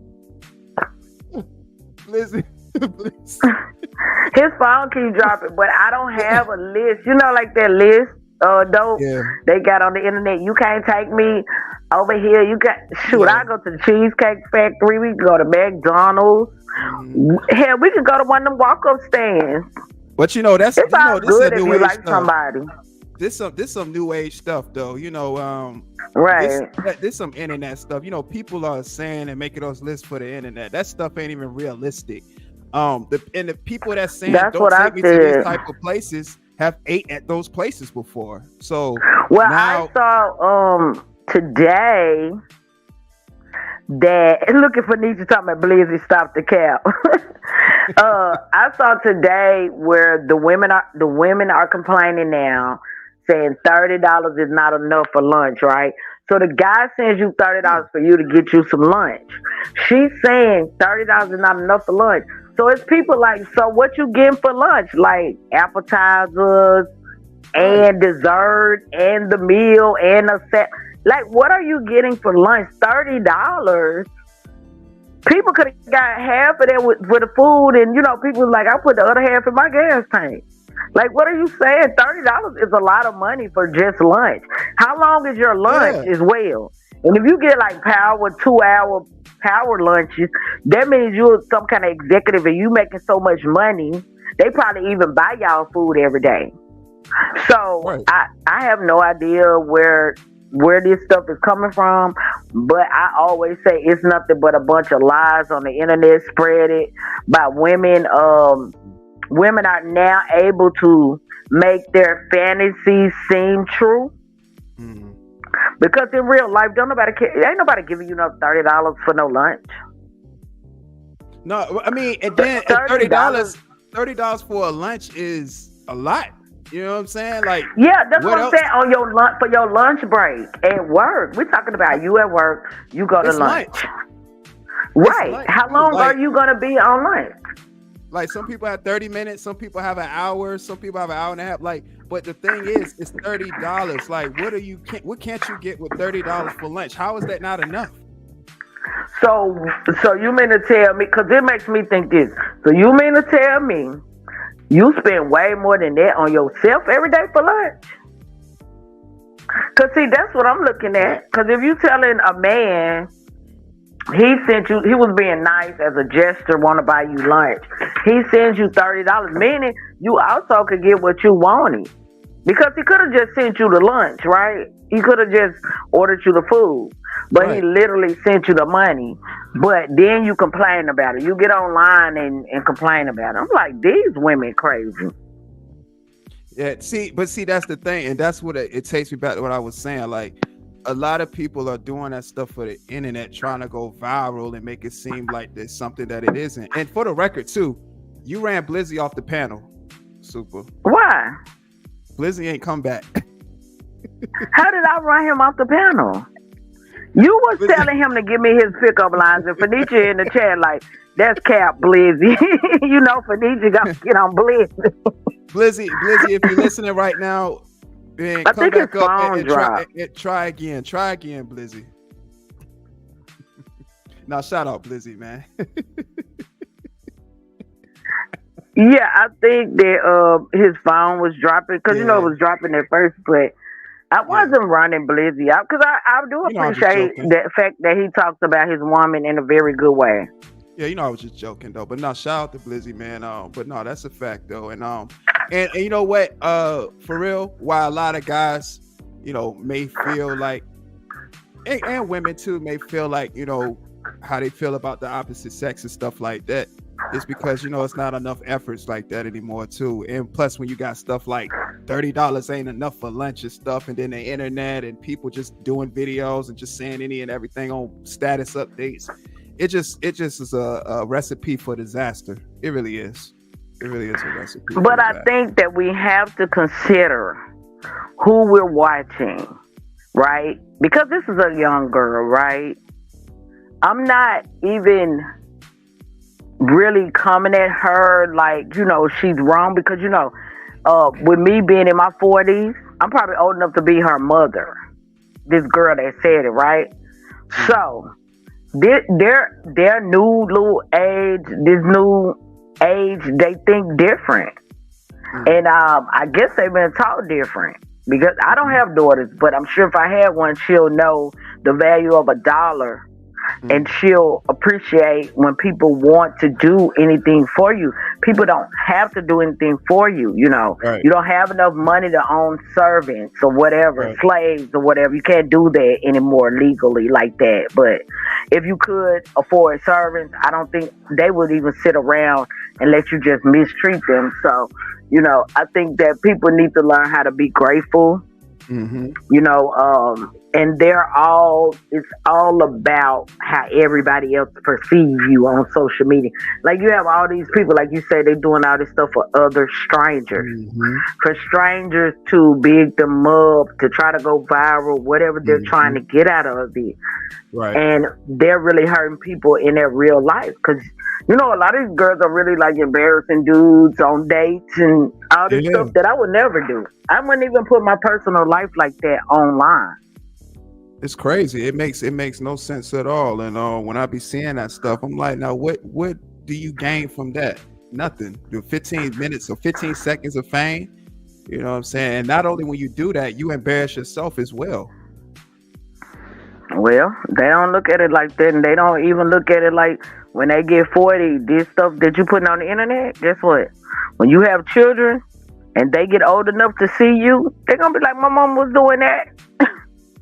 Blizzy, please. His phone keeps dropping, but I don't have a list. You know, like that list, dope. Yeah. They got on the internet. You can't take me over here. You got shoot. Yeah. I go to the Cheesecake Factory. We can go to McDonald's. Hell, we could go to one of them walk-up stands. But you know that's It's all this good is if new you age like stuff. somebody, This some new age stuff though. right? This some internet stuff. People are saying and making those lists for the internet. That stuff ain't even realistic. The people that's saying That's don't what I take me to these said. type of places have ate at those places before. So Well, now, I saw today that looking for Nietzsche talking about Blizzy stop the cap. I saw today where the women are complaining now, saying $30 is not enough for lunch, right? So the guy sends you $30 for you to get you some lunch. She's saying $30 is not enough for lunch. So it's people like, so what you getting for lunch? Like appetizers and dessert and the meal and a set. Like, what are you getting for lunch? $30. People could have got half of that with the food, and people was like, I put the other half in my gas tank. Like, what are you saying? $30 is a lot of money for just lunch. How long is your lunch as well? And if you get like 2-hour power lunches, that means you're some kind of executive and you making so much money, they probably even buy y'all food every day. So I have no idea where this stuff is coming from, but I always say it's nothing but a bunch of lies on the internet spread it by women. Women are now able to make their fantasies seem true. Mm-hmm. Because in real life, ain't nobody giving you no $30 for no lunch. No, I mean, and then $30 for a lunch is a lot. You know what I'm saying? Like, yeah, that's what I'm saying. On your lunch, for your lunch break at work, we're talking about you at work. You go to lunch. Right? Lunch. How long are you gonna be on lunch? Like, some people have 30 minutes, some people have an hour, some people have an hour and a half. Like, but the thing is, it's $30. Like, what can't you get with $30 for lunch? How is that not enough? So you mean to tell me? Because it makes me think this. So you mean to tell me you spend way more than that on yourself every day for lunch? Because see, that's what I'm looking at. Because if you telling a man he was being nice as a gesture, want to buy you lunch, he sends you $30, meaning you also could get what you wanted. Because he could have just sent you the lunch, right? He could have just ordered you the food. But he literally sent you the money. But then you complain about it. You get online and complain about it. I'm like, these women crazy. Yeah, see, that's the thing. And that's what it takes me back to what I was saying. Like, a lot of people are doing that stuff for the internet, trying to go viral and make it seem like there's something that it isn't. And for the record, too, you ran Blizzy off the panel. Super. Why? Blizzy ain't come back. How did I run him off the panel? You was telling him to give me his pickup lines, and Fenicia in the chat like, that's cap, Blizzy. Fenicia got to get on Blizzy. Blizzy, if you're listening right now, man, I come think back his up phone and try again. Try again, Blizzy. Now, shout out Blizzy, man. Yeah, I think that his phone was dropping because it was dropping at first, but I wasn't running Blizzy out because I do appreciate the fact that he talks about his woman in a very good way. Yeah, I was just joking though. But no, shout out to Blizzy, man. But no, that's a fact though. And you know what? For real, while a lot of guys, may feel like, and women too, may feel like, how they feel about the opposite sex and stuff like that. It's because, it's not enough efforts like that anymore too. And plus, when you got stuff like $30 ain't enough for lunch and stuff, and then the internet and people just doing videos and just saying any and everything on status updates, it just is a recipe for disaster. It really is. It really is a recipe. But I think that we have to consider who we're watching, right? Because this is a young girl, right? I'm not even really coming at her like, she's wrong because, with me being in my 40s, I'm probably old enough to be her mother. This girl that said it, right? So, their new little age, this new age, they think different. And I guess they've been taught different. Because I don't have daughters, but I'm sure if I had one, she'll know the value of $1. And she'll appreciate when people want to do anything for you. People don't have to do anything for you, Right. You don't have enough money to own servants or whatever, slaves or whatever. You can't do that anymore legally like that. But if you could afford servants, I don't think they would even sit around and let you just mistreat them. So, I think that people need to learn how to be grateful. Mm-hmm. and it's all about how everybody else perceives you on social media. Like you have all these people, like you say, they're doing all this stuff for other strangers, Mm-hmm. for strangers to big them up, to try to go viral, whatever they're trying to get out of it. Right. And they're really hurting people in their real life, because you know a lot of these girls are really like embarrassing dudes on dates and all this Yeah. stuff that I would never do. I wouldn't even put my personal life like that online. It's crazy. It makes no sense at all. And when I be seeing that stuff, I'm like, now what do you gain from that? Nothing. The 15 minutes or 15 seconds of fame. You know what I'm saying? And not only when you do that, you embarrass yourself as well. Well, they don't look at it like that, and they don't even look at it like when they get 40, this stuff that you putting on the internet, guess what? When you have children and they get old enough to see you, they're going to be like, my mom was doing that.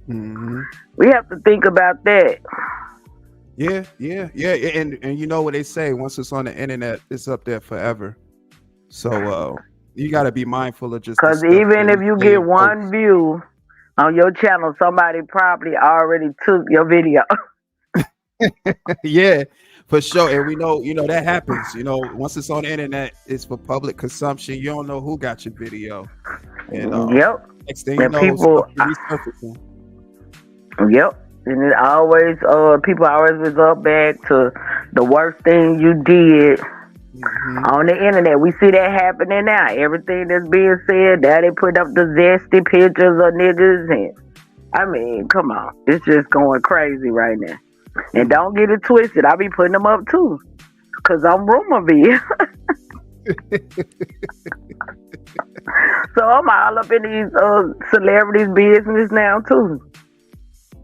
Mm-hmm. We have to think about that. Yeah. And you know what they say, once it's on the internet, it's up there forever. So you got to be mindful of just Because even if you get one view on your channel, somebody probably already took your video. Yeah, for sure. And we know, that happens. Once it's on the internet, it's for public consumption. You don't know who got your video. And Yep. next thing you And know, people- stuff resurfacing. Yep. And it always, people always result back to the worst thing you did on the internet. We see that happening now. Everything that's being said, now they put up the zesty pictures of niggas. And I mean, come on. It's just going crazy right now. And don't get it twisted. I be putting them up too. Because I'm rumorville. So I'm all up in these celebrities' business now too.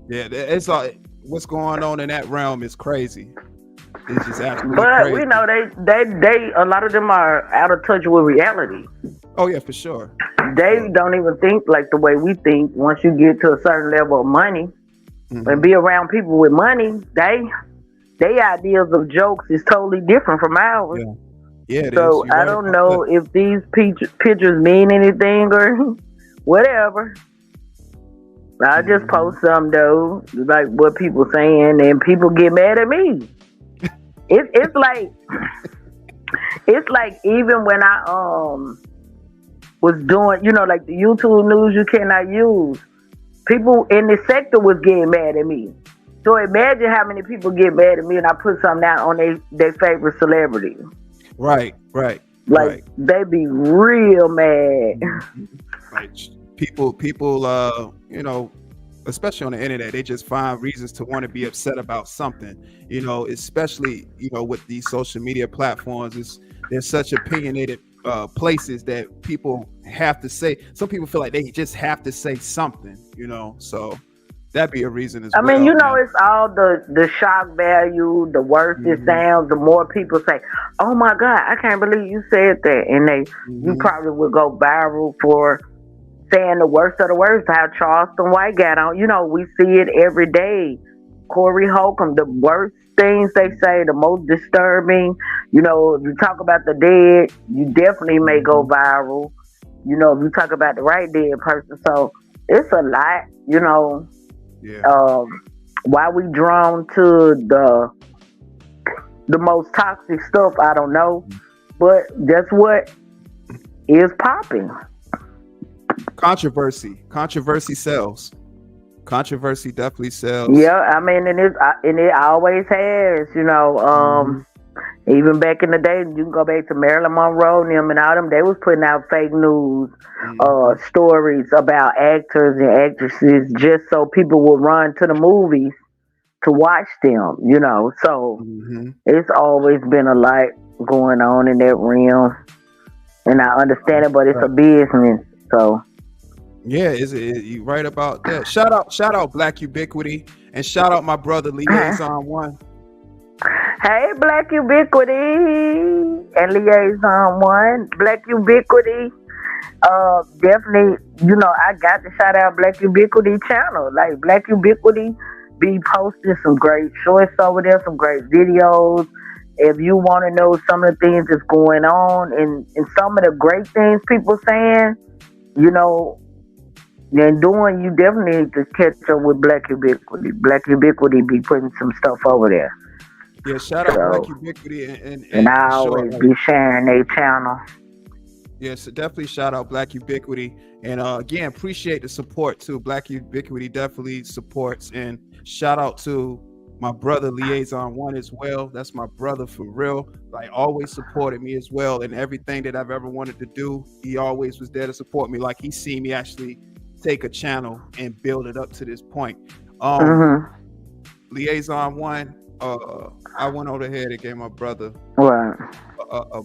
Yeah, it's all, what's going on in that realm is crazy. It's just absolutely But crazy. we know they a lot of them are out of touch with reality. Oh yeah, for sure. They don't even think like the way we think. Once you get to a certain level of money and be around people with money, they ideas of jokes is totally different from ours. Yeah, it So is. You're I right don't about know if these pictures mean anything or whatever. I just post some though, like what people saying, and people get mad at me. It's like even when I was doing, like the YouTube news you cannot use, people in the sector was getting mad at me. So imagine how many people get mad at me and I put something out on their favorite celebrity. Right. Like they be real mad. Right. People, especially on the internet, they just find reasons to want to be upset about something, especially, with these social media platforms. They're such opinionated places that people have to say. Some people feel like they just have to say something, so that'd be a reason as well. I mean, it's all the shock value, the worse it sounds, the more people say, oh my God, I can't believe you said that. And you probably would go viral for saying the worst of the worst, how Charleston White got on. We see it every day. Corey Holcomb, the worst things they say, the most disturbing. If you talk about the dead, you definitely may go viral. If you talk about the right dead person. So it's a lot, Yeah. Why we drawn to the most toxic stuff, I don't know. But guess what is popping? Controversy sells. Controversy definitely sells. Yeah, I mean, and it always has. Even back in the day, you can go back to Marilyn Monroe and them and all them. They was putting out fake news stories about actors and actresses just so people would run to the movies to watch them. So it's always been a lot going on in that realm, and I understand it, but it's a business. So yeah, you right about that. Shout out Black Ubiquity, and shout out my brother Liaison One. Hey, Black Ubiquity and Liaison One, Black Ubiquity. Definitely, I got to shout out Black Ubiquity channel. Like Black Ubiquity be posting some great shorts over there, some great videos. If you want to know some of the things that's going on and some of the great things people saying, then doing, you definitely need to catch up with Black Ubiquity. Black Ubiquity be putting some stuff over there. Yeah, shout out Black So, Ubiquity and and I for sure. always be sharing their channel. Yeah, so definitely shout out Black Ubiquity. And again, appreciate the support too. Black Ubiquity definitely supports. And shout out to my brother Liaison One as well. That's my brother for real. Like always supported me as well. And everything that I've ever wanted to do, he always was there to support me. Like he seen me actually take a channel and build it up to this point. Liaison One, I went over here and gave my brother Right. a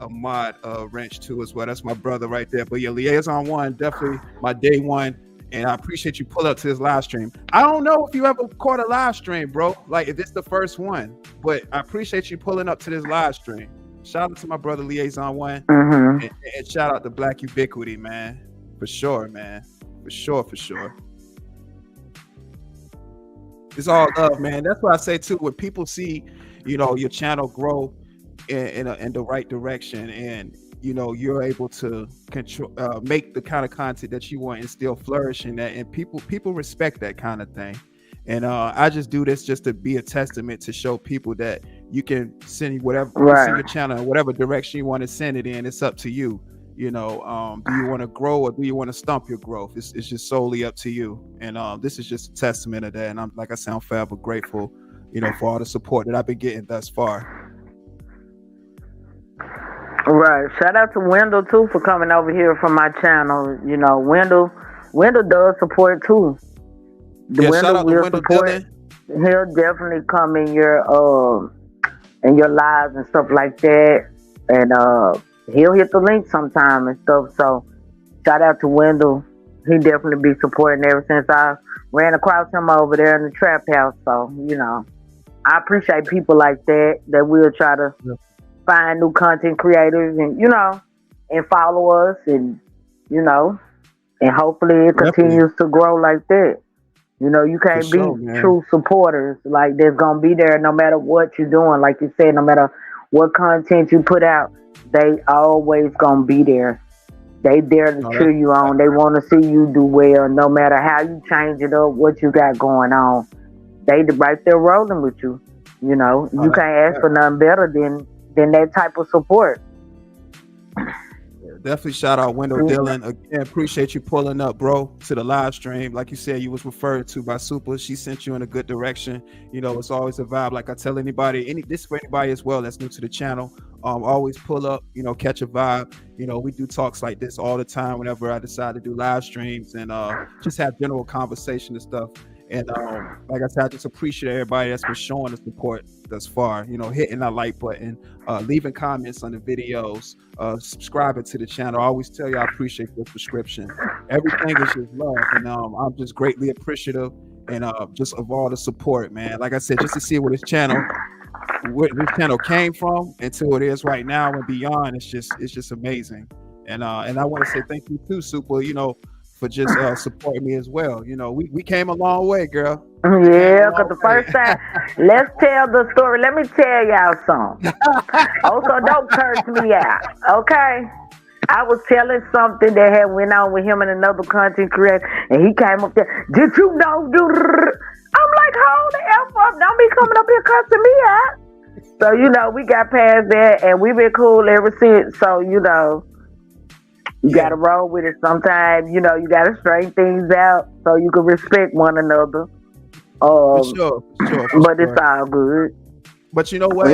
mod wrench too as well. That's my brother right there. But yeah, Liaison One, definitely my day one. And I appreciate you pull up to this live stream. I don't know if you ever caught a live stream, bro. Like if it's the first one, but I appreciate you pulling up to this live stream. Shout out to my brother Liaison One, and shout out to Black Ubiquity, man. For sure, man. For sure. It's all love, man. That's what I say too. When people see, your channel grow in the right direction, and you're able to control, make the kind of content that you want and still flourish in that, and people respect that kind of thing. And I just do this just to be a testament to show people that you can send whatever, send your channel in whatever direction you want to send it in. It's up to you. Do you want to grow or do you want to stump your growth? It's just solely up to you. And this is just a testament of that. And I'm forever grateful, for all the support that I've been getting thus far. Right. Shout out to Wendell too for coming over here from my channel. Wendell does support too. Shout out to Wendell Dillon. He'll definitely come in your lives and stuff like that. And he'll hit the link sometime and stuff. So shout out to Wendell. He definitely be supporting ever since I ran across him over there in the trap house. So, I appreciate people like that will try to find new content creators and, and follow us and, and hopefully it continues to grow like that. You can't be true supporters. Like they're going to be there no matter what you're doing. Like you said, no matter what content you put out, they always going to be there. They there to cheer you on. They want to see you do well, no matter how you change it up, what you got going on. They right there rolling with you. You can't ask for nothing better than that type of support. Definitely shout out Wendell Dillon. Again, appreciate you pulling up, bro, to the live stream. Like you said, you was referred to by Super. She sent you in a good direction. It's always a vibe. Like I tell anybody, this for anybody as well that's new to the channel. Always pull up, catch a vibe. We do talks like this all the time whenever I decide to do live streams and just have general conversation and stuff. And like I said, I just appreciate everybody that's been showing the support thus far, hitting that like button, leaving comments on the videos, subscribing to the channel. I always tell you I appreciate the subscription. Everything is just love. And I'm just greatly appreciative and just of all the support, man. Like I said, just to see where this channel came from and what it is right now and beyond, it's just amazing. And I want to say thank you too, Super, for just supporting me as well. We came a long way, girl. Yeah, because the first time, let's tell the story. Let me tell y'all something. Also, don't curse me out, okay? I was telling something that had went on with him and another content creator, and he came up there, did you know? I'm like, hold the F up. Don't be coming up here cussing me out. So, we got past that, and we've been cool ever since. So, you gotta roll with it sometimes. You gotta straighten things out so you can respect one another. For sure. But it's all good. But you know what?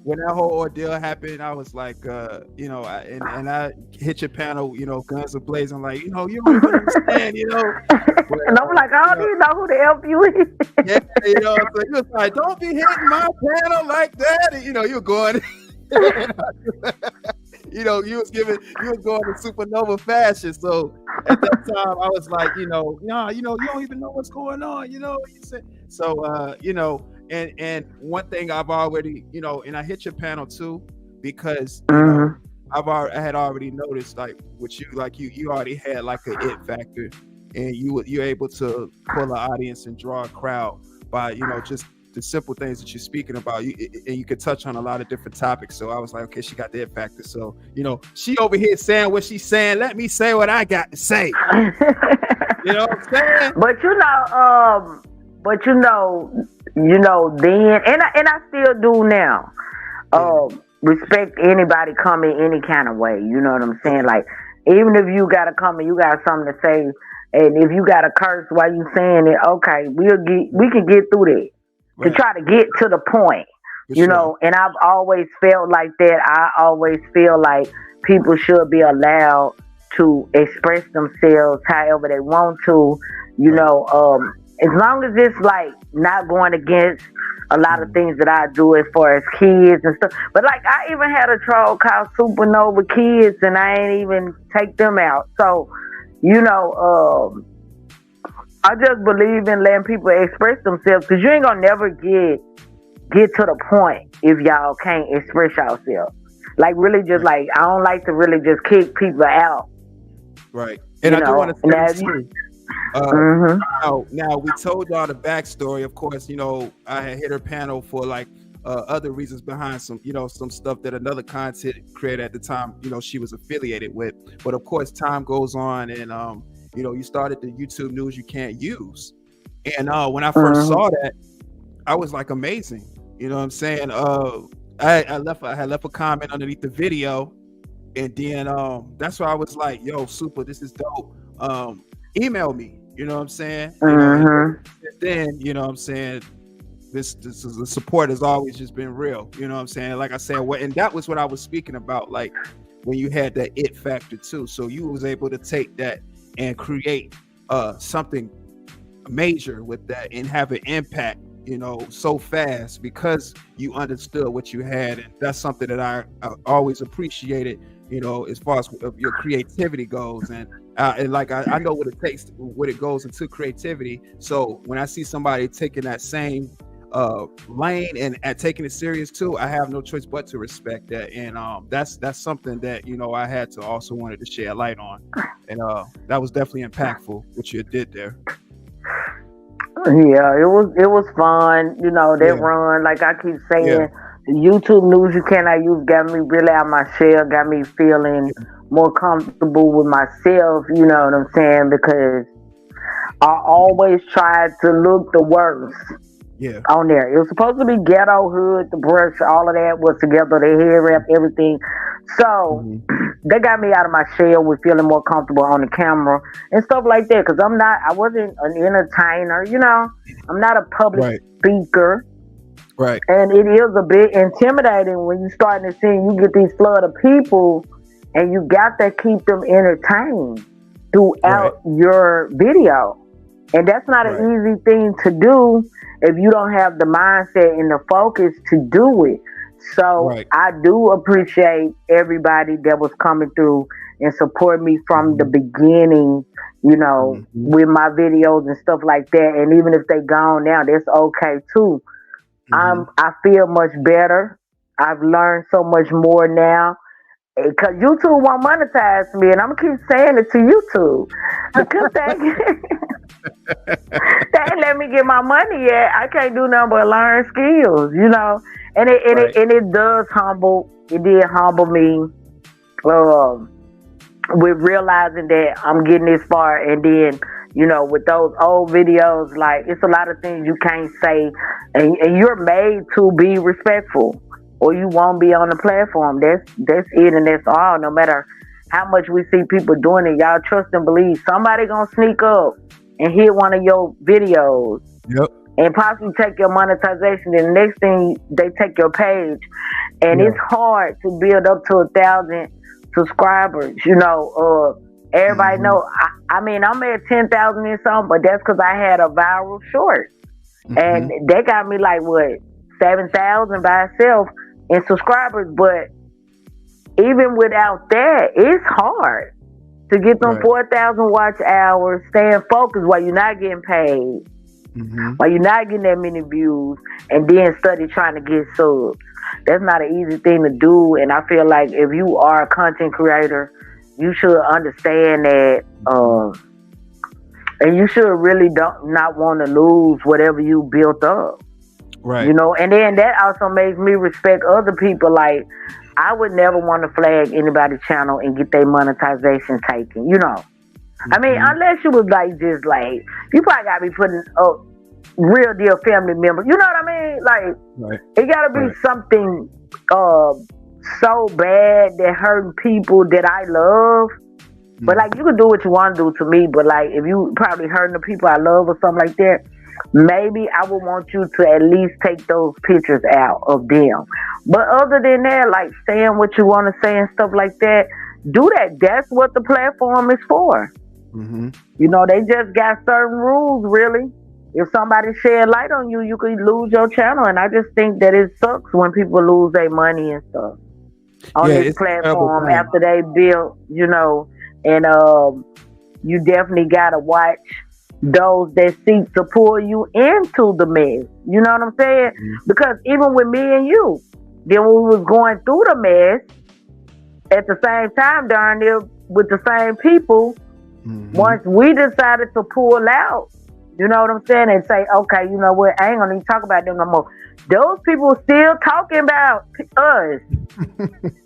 When that whole ordeal happened, I was like, and I hit your panel, guns are blazing, like, you don't even understand, But, and I'm like, I don't even know who the F you is. Yeah, so you was like, don't be hitting my panel like that. And, you were going. You was going to supernova fashion. So at that time, I was like, you don't even know what's going on. You said so. And one thing I've already, and I hit your panel too because I had already noticed, like with you, like you already had like an it factor, and you're able to pull an audience and draw a crowd by just the simple things that you're speaking about, and you could touch on a lot of different topics. So I was like, okay, she got the it factor. So she over here saying what she's saying. Let me say what I got to say. You know what I'm saying? But then, and I still do now. Respect anybody coming any kind of way. You know what I'm saying? Like, even if you gotta come and you got something to say, and if you gotta curse while you saying it, okay, we can get through that. Right. To try to get to the point, and I've always felt like that. I always feel like people should be allowed to express themselves however they want to, as long as it's like not going against a lot of things that I do as far as kids and stuff. But like, I even had a troll called Supernova Kids, and I ain't even take them out. So, I just believe in letting people express themselves, because you ain't gonna never get to the point if y'all can't express yourself. Like, really, just like, I don't like to really just kick people out. Right. And I do want to say this too. Now we told y'all the backstory. Of course, I had hit her panel for like other reasons behind some stuff that another content creator at the time, she was affiliated with. But of course, time goes on, and you started the YouTube news you can't use. And when I first saw that, I was like, amazing. You know what I'm saying? I had left a comment underneath the video, and then that's why I was like, yo, super, this is dope. Email me, you know what I'm saying? And then, you know what I'm saying, this is, the support has always just been real, you know what I'm saying? Like I said, and that was what I was speaking about, like when you had that it factor too. So you was able to take that and create something major with that and have an impact, so fast, because you understood what you had. And that's something that I always appreciated, as far as your creativity goes. And like, I know what it takes, what it goes into creativity. So when I see somebody taking that same lane and taking it serious too, I have no choice but to respect that. And that's something that I had to also wanted to share light on. And that was definitely impactful what you did there. Yeah, it was fun. That run, like I keep saying, the YouTube news you cannot use got me really out my shell, got me feeling more comfortable with myself, you know what I'm saying? Because I always tried to look the worst on there. It was supposed to be ghetto, hood, the brush, all of that was together, the hair wrap, everything. So they got me out of my shell with feeling more comfortable on the camera and stuff like that. Because I wasn't an entertainer, I'm not a public speaker. Right. And it is a bit intimidating when you're starting to see, you get these flood of people, and you got to keep them entertained throughout your video. And that's not an easy thing to do if you don't have the mindset and the focus to do it. So I do appreciate everybody that was coming through and support me from the beginning, with my videos and stuff like that. And even if they gone now, that's okay too. I feel much better. I've learned so much more now. Because YouTube won't monetize me, and I'm gonna keep saying it to YouTube, because they ain't let me get my money yet. I can't do nothing but learn skills, and it does humble. It did humble me with realizing that I'm getting this far, and then with those old videos, like, it's a lot of things you can't say, and you're made to be respectful, or you won't be on the platform. That's it, and that's all. No matter how much we see people doing it, y'all trust and believe somebody gonna sneak up and hit one of your videos, and possibly take your monetization. And the next thing, they take your page, and it's hard to build up to 1,000 subscribers. Everybody know. I mean, I'm at 10,000 and something, but that's because I had a viral short, and they got me like 7,000 by itself in subscribers. But even without that, it's hard to get them 4,000 watch hours, staying focused while you're not getting paid, while you're not getting that many views, and then study trying to get subs. That's not an easy thing to do. And I feel like if you are a content creator, you should understand that, and you should really not want to lose whatever you built up. Right. You know, and then that also makes me respect other people. Like, I would never want to flag anybody's channel and get their monetization taken, you know. I mean, unless you was like just like, you probably gotta be putting up real deal family members. You know what I mean? Like, Right. it gotta be Right. something so bad that hurting people that I love. But like, you can do what you want to do to me. But like, if you probably hurting the people I love or something like that, maybe I would want you to at least take those pictures out of them. But other than that, like saying what you want to say and stuff like that, do that. That's what the platform is for. You know, they just got certain rules, really. If somebody shed light on you, you could lose your channel. And I just think that it sucks when people lose their money and stuff on this it's a terrible platform thing. after they build, you know. And you definitely got to watch those that seek to pull you into the mess. You know what I'm saying? Because even with me and you, then when we was going through the mess, at the same time, darn near with the same people, once we decided to pull out, you know what I'm saying, and say, okay, you know what, I ain't gonna even talk about them no more. Those people still talking about us.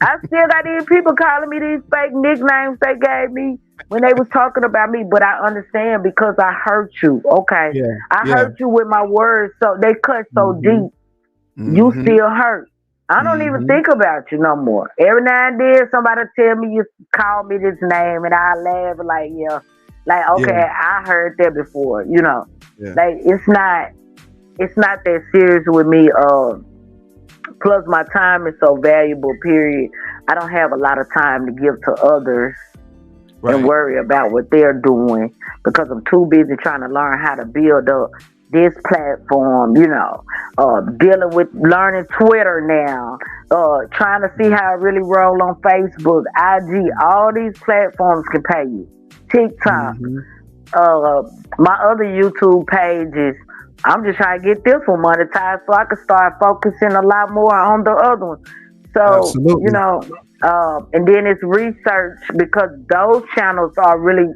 I still got these people calling me these fake nicknames they gave me when they was talking about me, but I understand because I hurt you. Okay, I hurt you with my words, so they cut so deep. You still hurt. I don't even think about you no more. Every now and then somebody tell me you call me this name and I laugh like, like, okay, I heard that before, you know. Like, it's not that serious with me. Plus my time is so valuable, period. I don't have a lot of time to give to others and worry about what they're doing because I'm too busy trying to learn how to build up this platform, you know, dealing with learning Twitter now, trying to see how I really roll on Facebook, IG, all these platforms can pay you. TikTok, my other YouTube pages, I'm just trying to get this one monetized so I can start focusing a lot more on the other one. So, you know, and then it's research because those channels are really,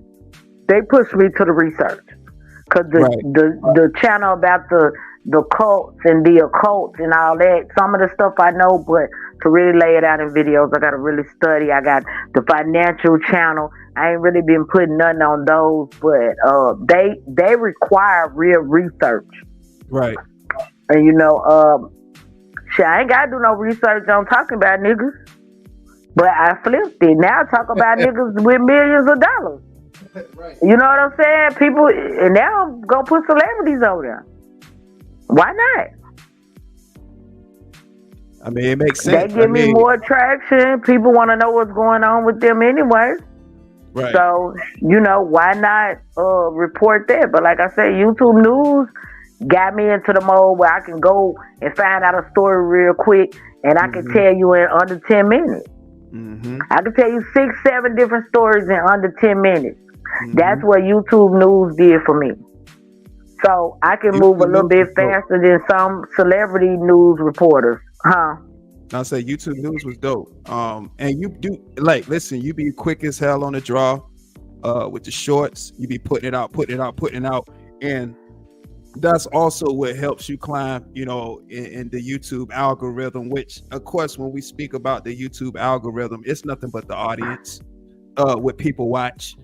they push me to the research. Because the channel about the cults and the occult and all that, some of the stuff I know, but to really lay it out in videos, I got to really study. I got the financial channel. I ain't really been putting nothing on those, but they require real research. Right. And you know, shit, I ain't got to do no research on talking about niggas. But I flipped it. Now I talk about niggas with millions of dollars. You know what I'm saying? People, and now I'm gonna put celebrities over there. Why not? I mean, it makes sense. They give me more traction. People want to know what's going on with them anyway. Right. So, you know, why not report that? But like I said, YouTube News got me into the mode where I can go and find out a story real quick and I can tell you in under 10 minutes. I can tell you 6, 7 different stories in under 10 minutes. That's what YouTube News did for me. So I can move a little bit faster than some celebrity news reporters. I say YouTube News was dope. And you do, like, listen, you be quick as hell on the draw with the shorts. You be putting it out. And that's also what helps you climb, you know, in the YouTube algorithm, which, of course, when we speak about the YouTube algorithm, it's nothing but the audience, what people watch.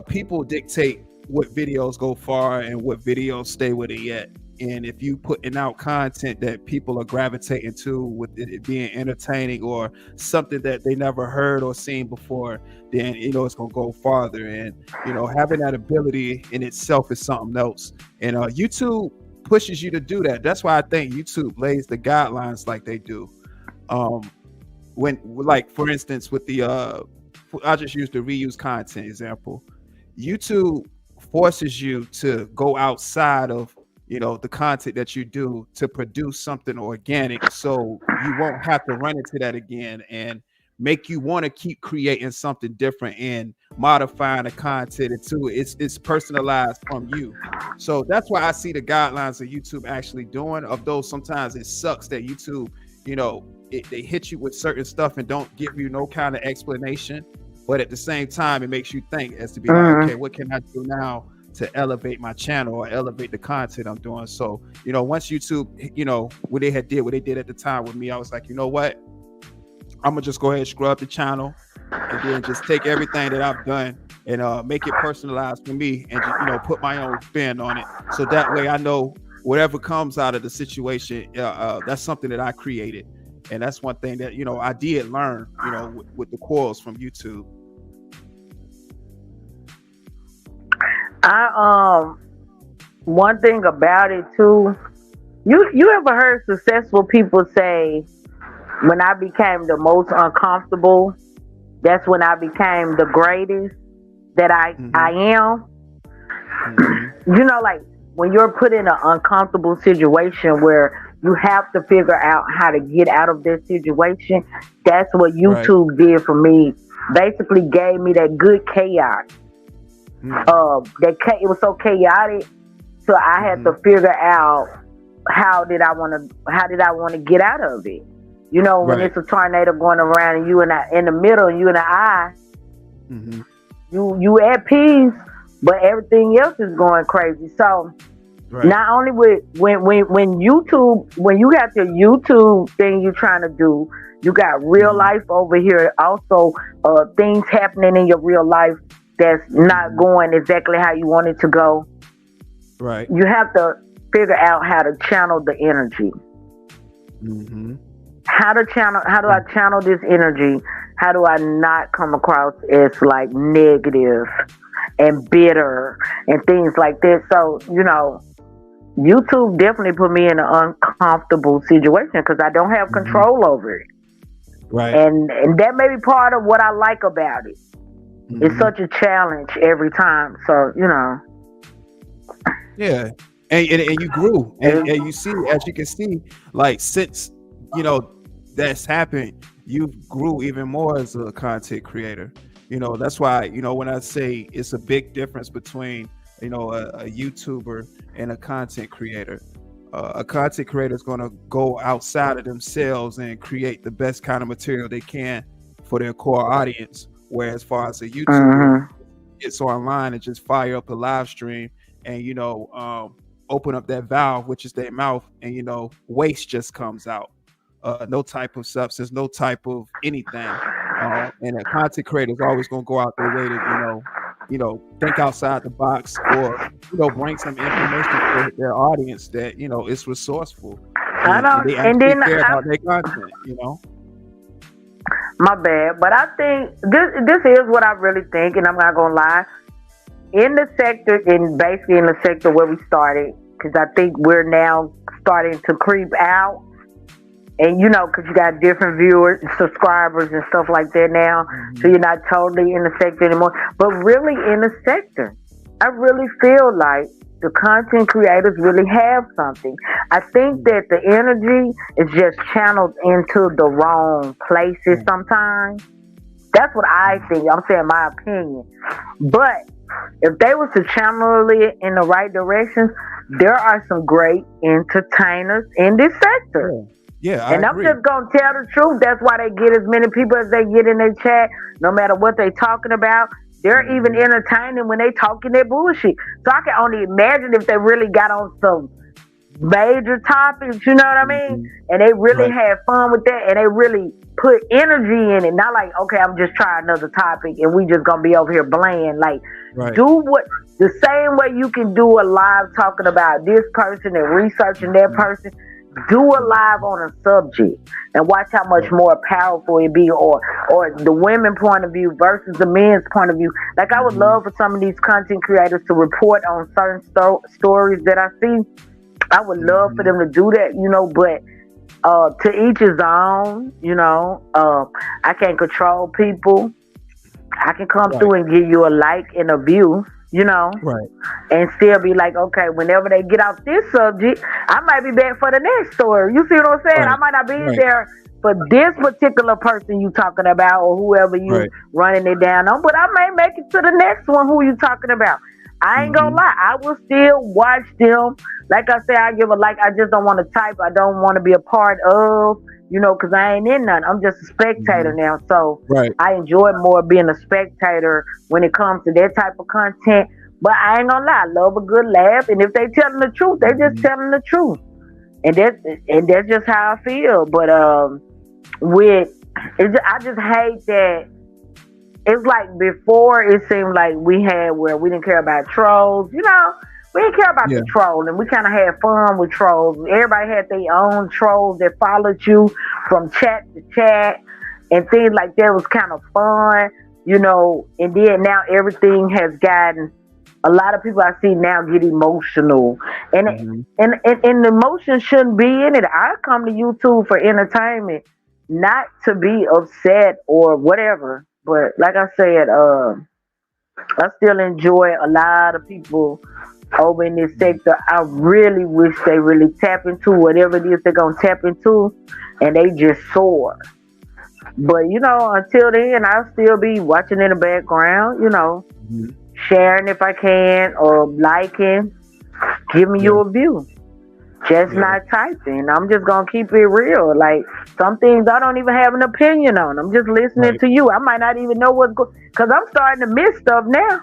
People dictate what videos go far and what videos stay where they at. And if you putting out content that people are gravitating to with it being entertaining or something that they never heard or seen before, then, you know, it's going to go farther. And, you know, having that ability in itself is something else. And YouTube pushes you to do that. That's why I think YouTube lays the guidelines like they do. When, like, for instance, with the, I just used the reuse content example. YouTube forces you to go outside of, you know, the content that you do to produce something organic, so you won't have to run into that again and make you want to keep creating something different and modifying the content into it's personalized from you. So that's why I see the guidelines of YouTube actually doing. Of those, sometimes it sucks that YouTube, you know, they hit you with certain stuff and don't give you no kind of explanation, but at the same time it makes you think as to be like, okay, what can I do now to elevate my channel or elevate the content I'm doing. So, once YouTube, what they did at the time with me, I was like, you know what? I'm gonna just go ahead and scrub the channel and then just take everything that I've done and make it personalized for me and just, put my own spin on it. So that way I know whatever comes out of the situation, that's something that I created. And that's one thing that, I did learn, with the quarrels from YouTube. One thing about it too, you ever heard successful people say, when I became the most uncomfortable, that's when I became the greatest that I am. Like when you're put in an uncomfortable situation where you have to figure out how to get out of that situation, that's what YouTube did for me. Basically gave me that good chaos. It was so chaotic, so I had to figure out how did I want to get out of it. When it's a tornado going around and you and I in the middle, and you and I, you at peace, but everything else is going crazy. So not only when YouTube, when you got your YouTube thing you're trying to do, you got real life over here. Also, things happening in your real life that's not going exactly how you want it to go. Right. You have to figure out how to channel the energy. How do I channel this energy? How do I not come across as like negative and bitter and things like this? So, YouTube definitely put me in an uncomfortable situation because I don't have control over it. Right. And that may be part of what I like about it. It's such a challenge every time. So, Yeah. And you grew. And you see, as you can see, like since, that's happened, you grew even more as a content creator. That's why, when I say it's a big difference between, a YouTuber and a content creator. A content creator is going to go outside of themselves and create the best kind of material they can for their core audience. Whereas as far as a YouTuber, it's online and just fire up a live stream and, open up that valve, which is their mouth, and, waste just comes out. No type of substance, no type of anything. And a content creator is always going to go out their way to, think outside the box or, bring some information to their audience that, is resourceful. And they actually care about their content, My bad, but I think this is what I really think, and I'm not gonna lie. In the sector, basically in the sector where we started, because I think we're now starting to creep out, and because you got different viewers, subscribers, and stuff like that now, so you're not totally in the sector anymore. But really, in the sector, I really feel like the content creators really have something. I think that the energy is just channeled into the wrong places sometimes. That's what I think. I'm saying my opinion. But if they were to channel it in the right direction, there are some great entertainers in this sector. Yeah, and I'm just going to tell the truth. That's why they get as many people as they get in their chat, no matter what they're talking about. They're even entertaining when they talking their bullshit. So I can only imagine if they really got on some major topics, you know what I mean? And they really had fun with that, and they really put energy in it. Not like, okay, I'm just trying another topic and we just gonna be over here bland. Like, do what the same way you can do a live talking about this person and researching that person. Do a live on a subject and watch how much more powerful it be, or the women point of view versus the men's point of view. Like, I would love for some of these content creators to report on certain stories that I see. I would love for them to do that, but to each his own, I can't control people. I can come through and give you a like and a view, and still be like, okay, whenever they get off this subject, I might be back for the next story. You see what I'm saying? I might not be there for this particular person you talking about or whoever you running it down on, but I may make it to the next one who you talking about. I ain't gonna lie, I will still watch them. Like I said, I give a like. I just don't want to type. I don't want to be a part of, because I ain't in none. I'm just a spectator now. So I enjoy more being a spectator when it comes to that type of content. But I ain't gonna lie, I love a good laugh, and if they telling the truth, they just telling the truth, and that's just how I feel. But I just hate that. It's like before, it seemed like we had where we didn't care about trolls, you know. We didn't care about the troll, and we kind of had fun with trolls. Everybody had their own trolls that followed you from chat to chat, and things like that was kind of fun, you know. And then now everything has gotten. A lot of people I see now get emotional, and emotion shouldn't be in it. I come to YouTube for entertainment, not to be upset or whatever. But like I said, I still enjoy a lot of people over in this sector. I really wish they really tap into whatever it is they're gonna tap into, and they just soar. But you know, until then, I'll still be watching in the background, you know, sharing if I can, or liking, giving you a view. Just not typing. I'm just gonna keep it real. Like some things I don't even have an opinion on. I'm just listening to you. I might not even know what's going, because I'm starting to miss stuff now.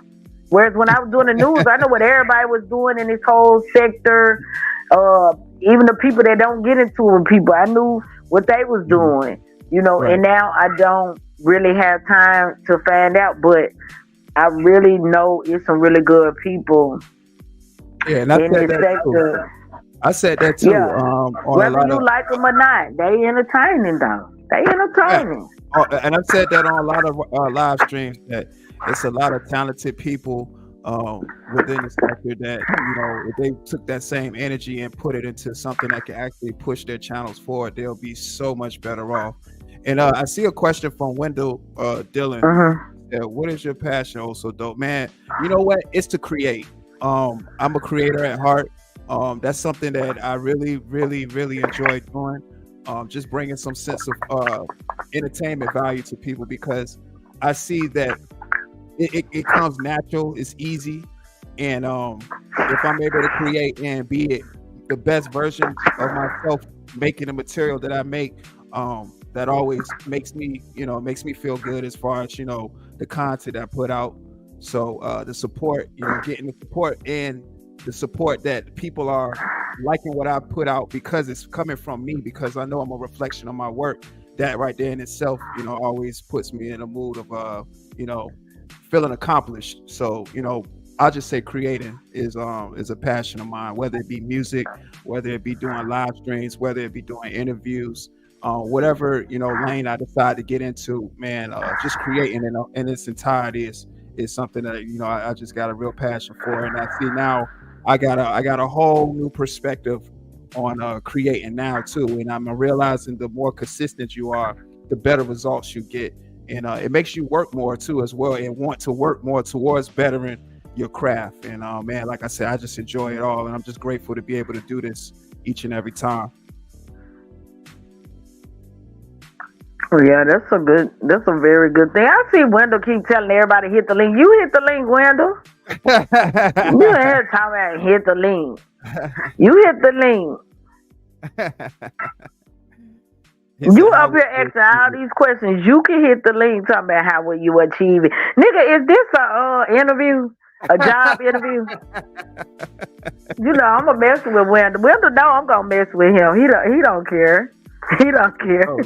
Whereas when I was doing the news, I know what everybody was doing in this whole sector. Even the people that don't get into it, people, I knew what they was doing. You know, and now I don't really have time to find out. But I really know it's some really good people and I in this sector. I said that too. Whether you like them or not, they entertaining though. They entertaining. And I've said that on a lot of live streams, that it's a lot of talented people within the sector that, you know, if they took that same energy and put it into something that can actually push their channels forward, they'll be so much better off. And I see a question from Wendell Dillon. What is your passion? Also, dope, man. You know what? It's to create. I'm a creator at heart. That's something that I really, really, really enjoy doing. Just bringing some sense of entertainment value to people, because I see that it comes natural, it's easy, and if I'm able to create and be the best version of myself, making the material that I make, that always makes me feel good as far as, you know, the content I put out. So the support, you know, getting the support, and the support that people are liking what I put out because it's coming from me, because I know I'm a reflection of my work. That right there in itself, you know, always puts me in a mood of, you know, feeling accomplished. So, you know, I'll just say creating is a passion of mine, whether it be music, whether it be doing live streams, whether it be doing interviews, whatever, you know, lane I decide to get into, man, just creating in its entirety is something that, you know, I just got a real passion for. And I see now I got a whole new perspective on creating now too. And I'm realizing the more consistent you are, the better results you get. And it makes you work more too as well, and want to work more towards bettering your craft. And man, like I said, I just enjoy it all, and I'm just grateful to be able to do this each and every time. Yeah, that's a very good thing. I see Wendell keep telling everybody hit the link. You hit the link, Wendell. You ain't here talking about hit the link. You hit the link. You up here asking all these questions. You can hit the link talking about how will you achieve it. Nigga, is this a interview? A job interview? You know, I'm gonna mess with Wendell. Wendell know I'm gonna mess with him. He don't care. He don't care. Oh.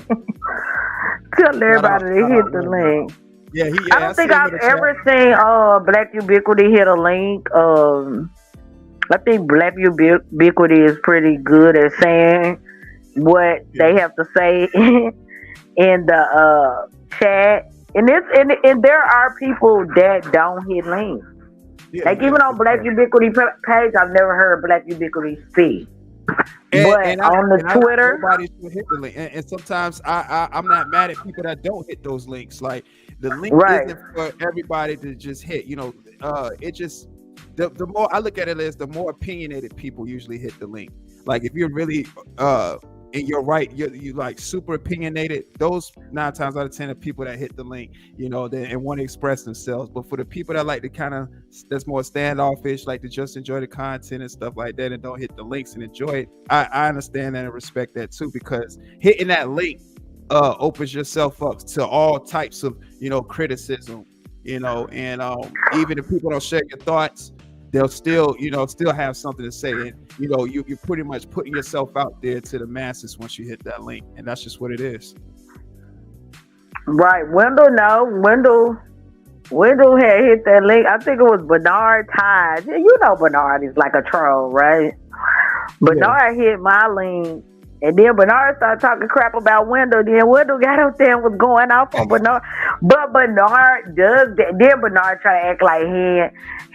Tell everybody to hit the link. Yeah, I don't think I've ever seen Black Ubiquity hit a link. I think Black Ubiquity is pretty good at saying what they have to say in the chat, and there are people that don't hit links. Yeah, like even on Black Ubiquity page, I've never heard Black Ubiquity speak. But on the Twitter, nobody should hit the link. And sometimes I'm not mad at people that don't hit those links. Like the link isn't for everybody to just hit. You know, it just the more I look at it as the more opinionated people usually hit the link. Like if you're really and you're right, you like super opinionated, those 9 times out of 10 are people that hit the link, you know, and want to express themselves. But for the people that like to kind of, that's more standoffish, like to just enjoy the content and stuff like that and don't hit the links and enjoy it, I understand that and respect that too, because hitting that link opens yourself up to all types of, you know, criticism, you know, and even if people don't share your thoughts, they'll still, still have something to say. And, you're pretty much putting yourself out there to the masses once you hit that link. And that's just what it is. Right. Wendell had hit that link. I think it was Bernard Tide. You know Bernard is like a troll, right? Bernard hit my link. And then Bernard started talking crap about Wendell. Then Wendell got up there and was going off on Bernard. But Bernard does that. Then Bernard try to act like he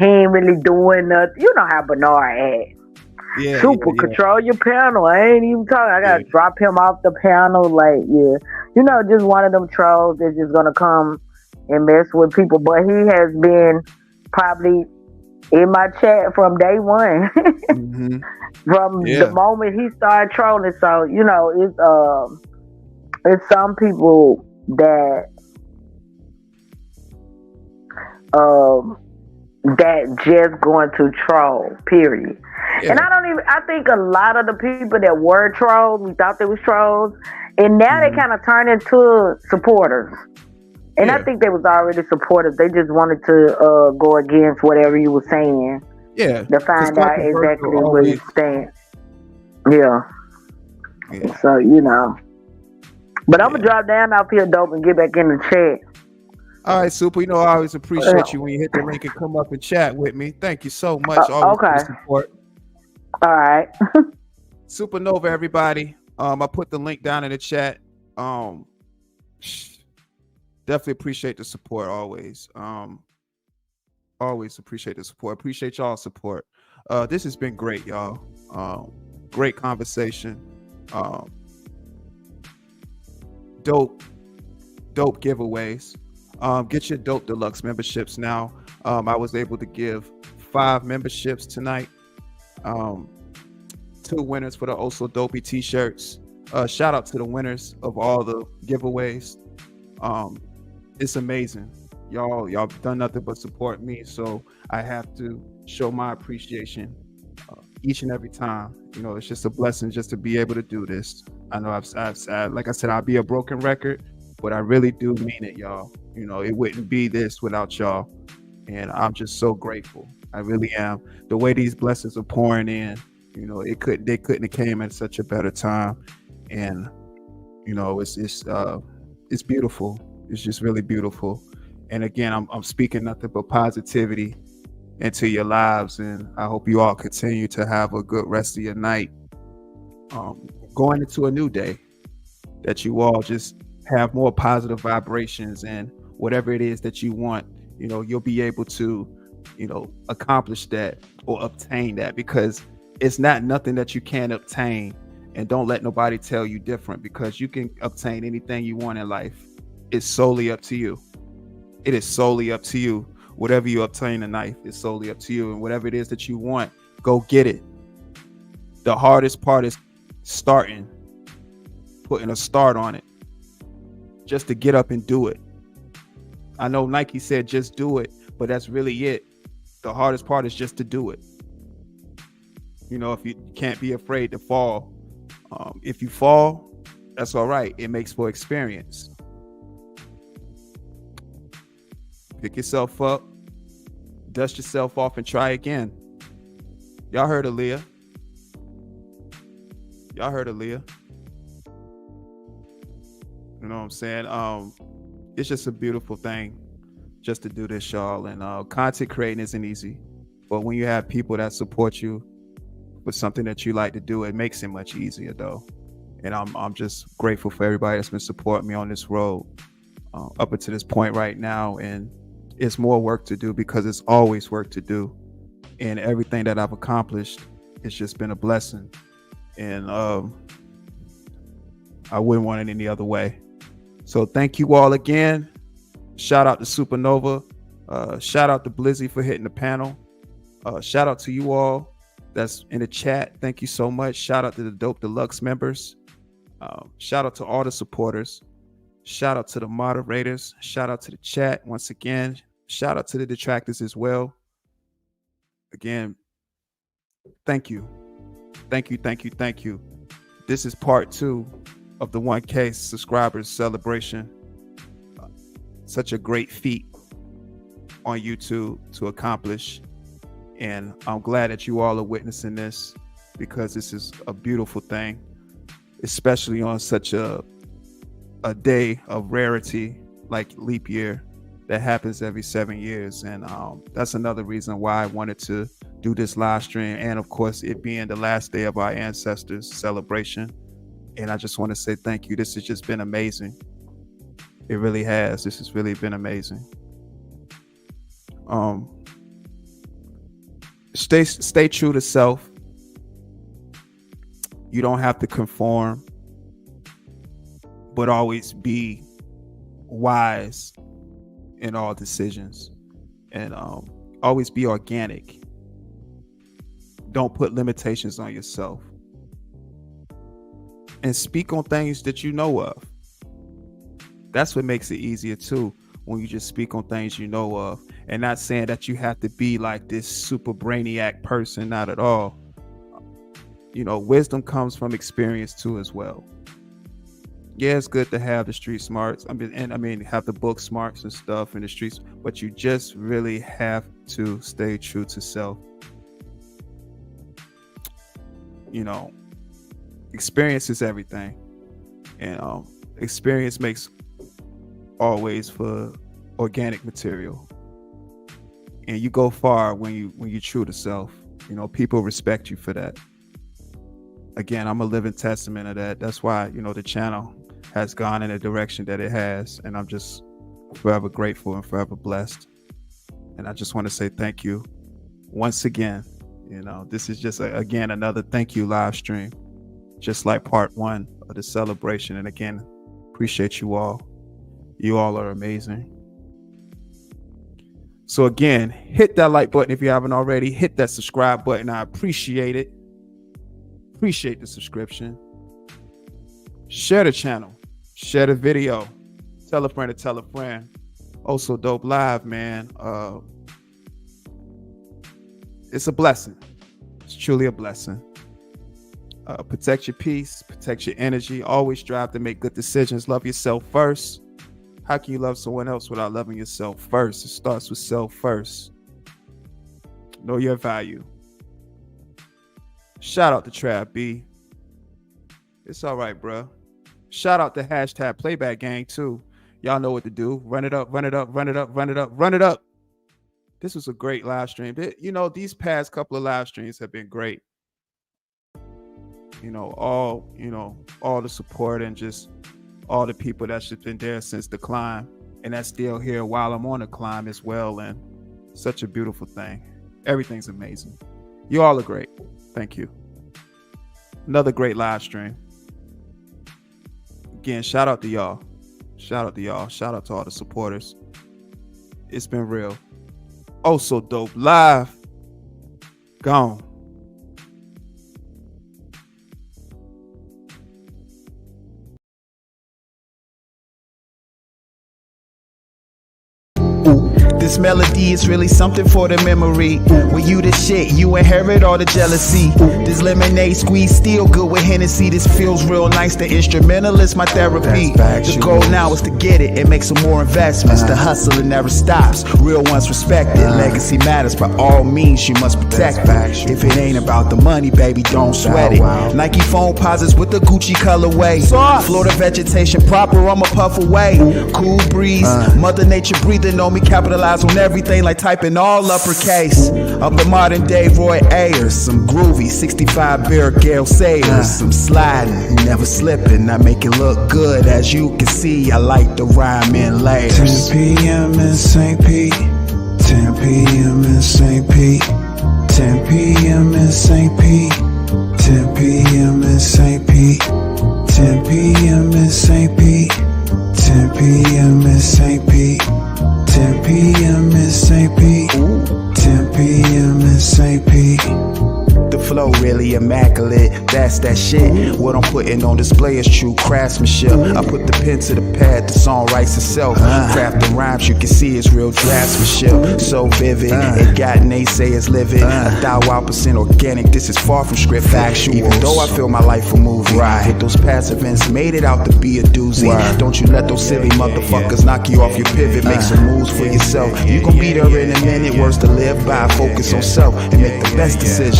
ain't really doing nothing. You know how Bernard act. Yeah, Super control your panel. I ain't even talking. I gotta drop him off the panel. Like, just one of them trolls that's just gonna come and mess with people. But he has been probably in my chat from day one. Mm-hmm. From the moment he started trolling. So, it's some people that just going to troll, period. Yeah. And I think a lot of the people that were trolls, we thought they was trolls, and now they kind of turn into supporters. And I think they was already supporters. They just wanted to go against whatever you were saying. Yeah. To find out exactly where you stand. Yeah. So, But I'm going to drop down off here, Dope, and get back in the chat. All right, Super. I always appreciate you when you hit the link and come up and chat with me. Thank you so much. Always for the support. All right. Supernova, everybody. I put the link down in the chat. Definitely appreciate the support always. Always appreciate the support. Appreciate y'all's support. This has been great, y'all. Great conversation. Dope giveaways. Get your Dope Deluxe memberships now. I was able to give 5 memberships tonight. 2 winners for the Also Dopey t-shirts. Shout out to the winners of all the giveaways. It's amazing. Y'all done nothing but support me, so I have to show my appreciation each and every time. It's just a blessing just to be able to do this. I know I've like I said, I'll be a broken record, but I really do mean it, y'all. It wouldn't be this without y'all, and I'm just so grateful. I really am. The way these blessings are pouring in, they couldn't have came at such a better time, and it's beautiful. It's just really beautiful. And again, I'm speaking nothing but positivity into your lives, and I hope you all continue to have a good rest of your night. Going into a new day, that you all just have more positive vibrations, and whatever it is that you want, you'll be able to, accomplish that or obtain that, because it's not nothing that you can't obtain. And don't let nobody tell you different, because you can obtain anything you want in life. It's solely up to you. It is solely up to you. Whatever you obtain in life is solely up to you. And whatever it is that you want, go get it. The hardest part is starting, putting a start on it, just to get up and do it. I know Nike said just do it, but that's really it. The hardest part is just to do it. If you can't be afraid to fall. If you fall, that's all right. It makes for experience. Pick yourself up, dust yourself off, and try again. Y'all heard Aaliyah. You know what I'm saying? It's just a beautiful thing just to do this, y'all. And content creating isn't easy, but when you have people that support you with something that you like to do, it makes it much easier, though. And I'm just grateful for everybody that's been supporting me on this road up until this point right now. And it's more work to do, because it's always work to do. And everything that I've accomplished, it's just been a blessing. And I wouldn't want it any other way. So thank you all again. Shout out to Supernova. Shout out to Blizzy for hitting the panel. Shout out to you all that's in the chat. Thank you so much. Shout out to the Dope Deluxe members. Shout out to all the supporters. Shout out to the moderators. Shout out to the chat once again. Shout out to the detractors as well. Again, thank you. Thank you. This is part 2 of the 1K subscribers celebration. Such a great feat on YouTube to accomplish. And I'm glad that you all are witnessing this, because this is a beautiful thing, especially on such a day of rarity like leap year that happens every 7 years. And that's another reason why I wanted to do this live stream. And of course, it being the last day of our ancestors' celebration. And I just want to say thank you. This has just been amazing. It really has. This has really been amazing. Stay true to self. You don't have to conform, but always be wise in all decisions, and always be organic. Don't put limitations on yourself, and speak on things that you know of. That's what makes it easier too, when you just speak on things you know of, and not saying that you have to be like this super brainiac person, not at all. You know, wisdom comes from experience too as well. Yeah, it's good to have the street smarts. I mean, have the book smarts and stuff in the streets, but you just really have to stay true to self. You know, experience is everything, and experience makes always for organic material. And you go far when you're true to self. You know, people respect you for that. Again, I'm a living testament of that. That's why, you know, the channel has gone in the direction that it has, and I'm just forever grateful and forever blessed. And I just want to say thank you once again. You know, this is just again another thank you live stream, just like part 1 of the celebration. And again, appreciate you all. You all are amazing. So again, hit that like button if you haven't already. Hit that subscribe button. I appreciate it. Appreciate the subscription. Share the channel. Share the video. Tell a friend to tell a friend. Also, Dope Live, man. It's a blessing. It's truly a blessing. Protect your peace. Protect your energy. Always strive to make good decisions. Love yourself first. How can you love someone else without loving yourself first? It starts with self first. Know your value. Shout out to Trav B. It's all right, bro. Shout out to hashtag Playback Gang too. Y'all know what to do. Run it up, run it up, run it up, run it up, run it up. This was a great live stream. You know, these past couple of live streams have been great. You know, all the support and just all the people that's just been there since the climb, and that's still here while I'm on the climb as well. And such a beautiful thing. Everything's amazing. You all are great. Thank you. Another great live stream. Again, shout out to y'all. Shout out to y'all. Shout out to all the supporters. It's been real. Also Dope Live. Gone. This melody is really something for the memory. When you the shit, you inherit all the jealousy. This lemonade squeeze still good with Hennessy. This feels real nice. The instrumental is my therapy. The goal now is to get it and make some more investments. The hustle, it never stops. Real ones respected. Legacy matters. By all means, you must protect it. If it ain't about the money, baby, don't sweat it. Nike phone posits with the Gucci colorway. Florida vegetation proper, I'ma puff away. Cool breeze, Mother Nature breathing on me. Capitalize on everything like typing all uppercase. Up in modern day Roy Ayers, some groovy 65 beer Gale Sayers, some sliding, never slipping. I make it look good, as you can see. I like the rhyme in layers. 10 p.m. in St. Pete. 10 p.m. in St. Pete. 10 p.m. in St. Pete. 10 p.m. in St. Pete. 10 p.m. in St. Pete. 10 p.m. in St. Pete. 10 p.m. in St. Pete. 10 p.m. in St. Pete. The flow really immaculate, that's that shit. What I'm putting on display is true craftsmanship. I put the pen to the pad, the song writes itself. Craft the rhymes, you can see it's real draftsmanship. So vivid, it got naysayers living. 1,000% organic, this is far from script. Factual. Even though I feel my life a movie, with those past events made it out to be a doozy. Don't you let those silly motherfuckers knock you off your pivot. Make some moves for yourself. You gon' be there in a minute. Words to live by. Focus on self and make the best decision.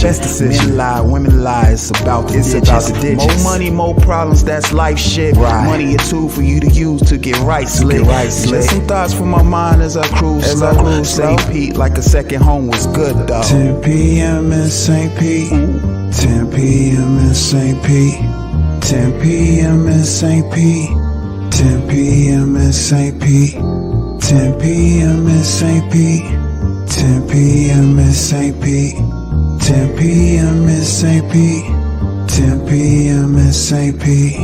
Men lie, women lie. It's about the digits. More money, more problems. That's life shit. Money a tool for you to use to get right slick. Just some thoughts from my mind as I cruise slow. St. Pete like a second home was good though. 10 p.m. in St. Pete. 10 p.m. in St. Pete. 10 p.m. in St. Pete. 10 p.m. in St. Pete. 10 p.m. in St. Pete. 10 p.m. in St. Pete. 10 p.m. in St. Pete. 10 p.m. in St. Pete.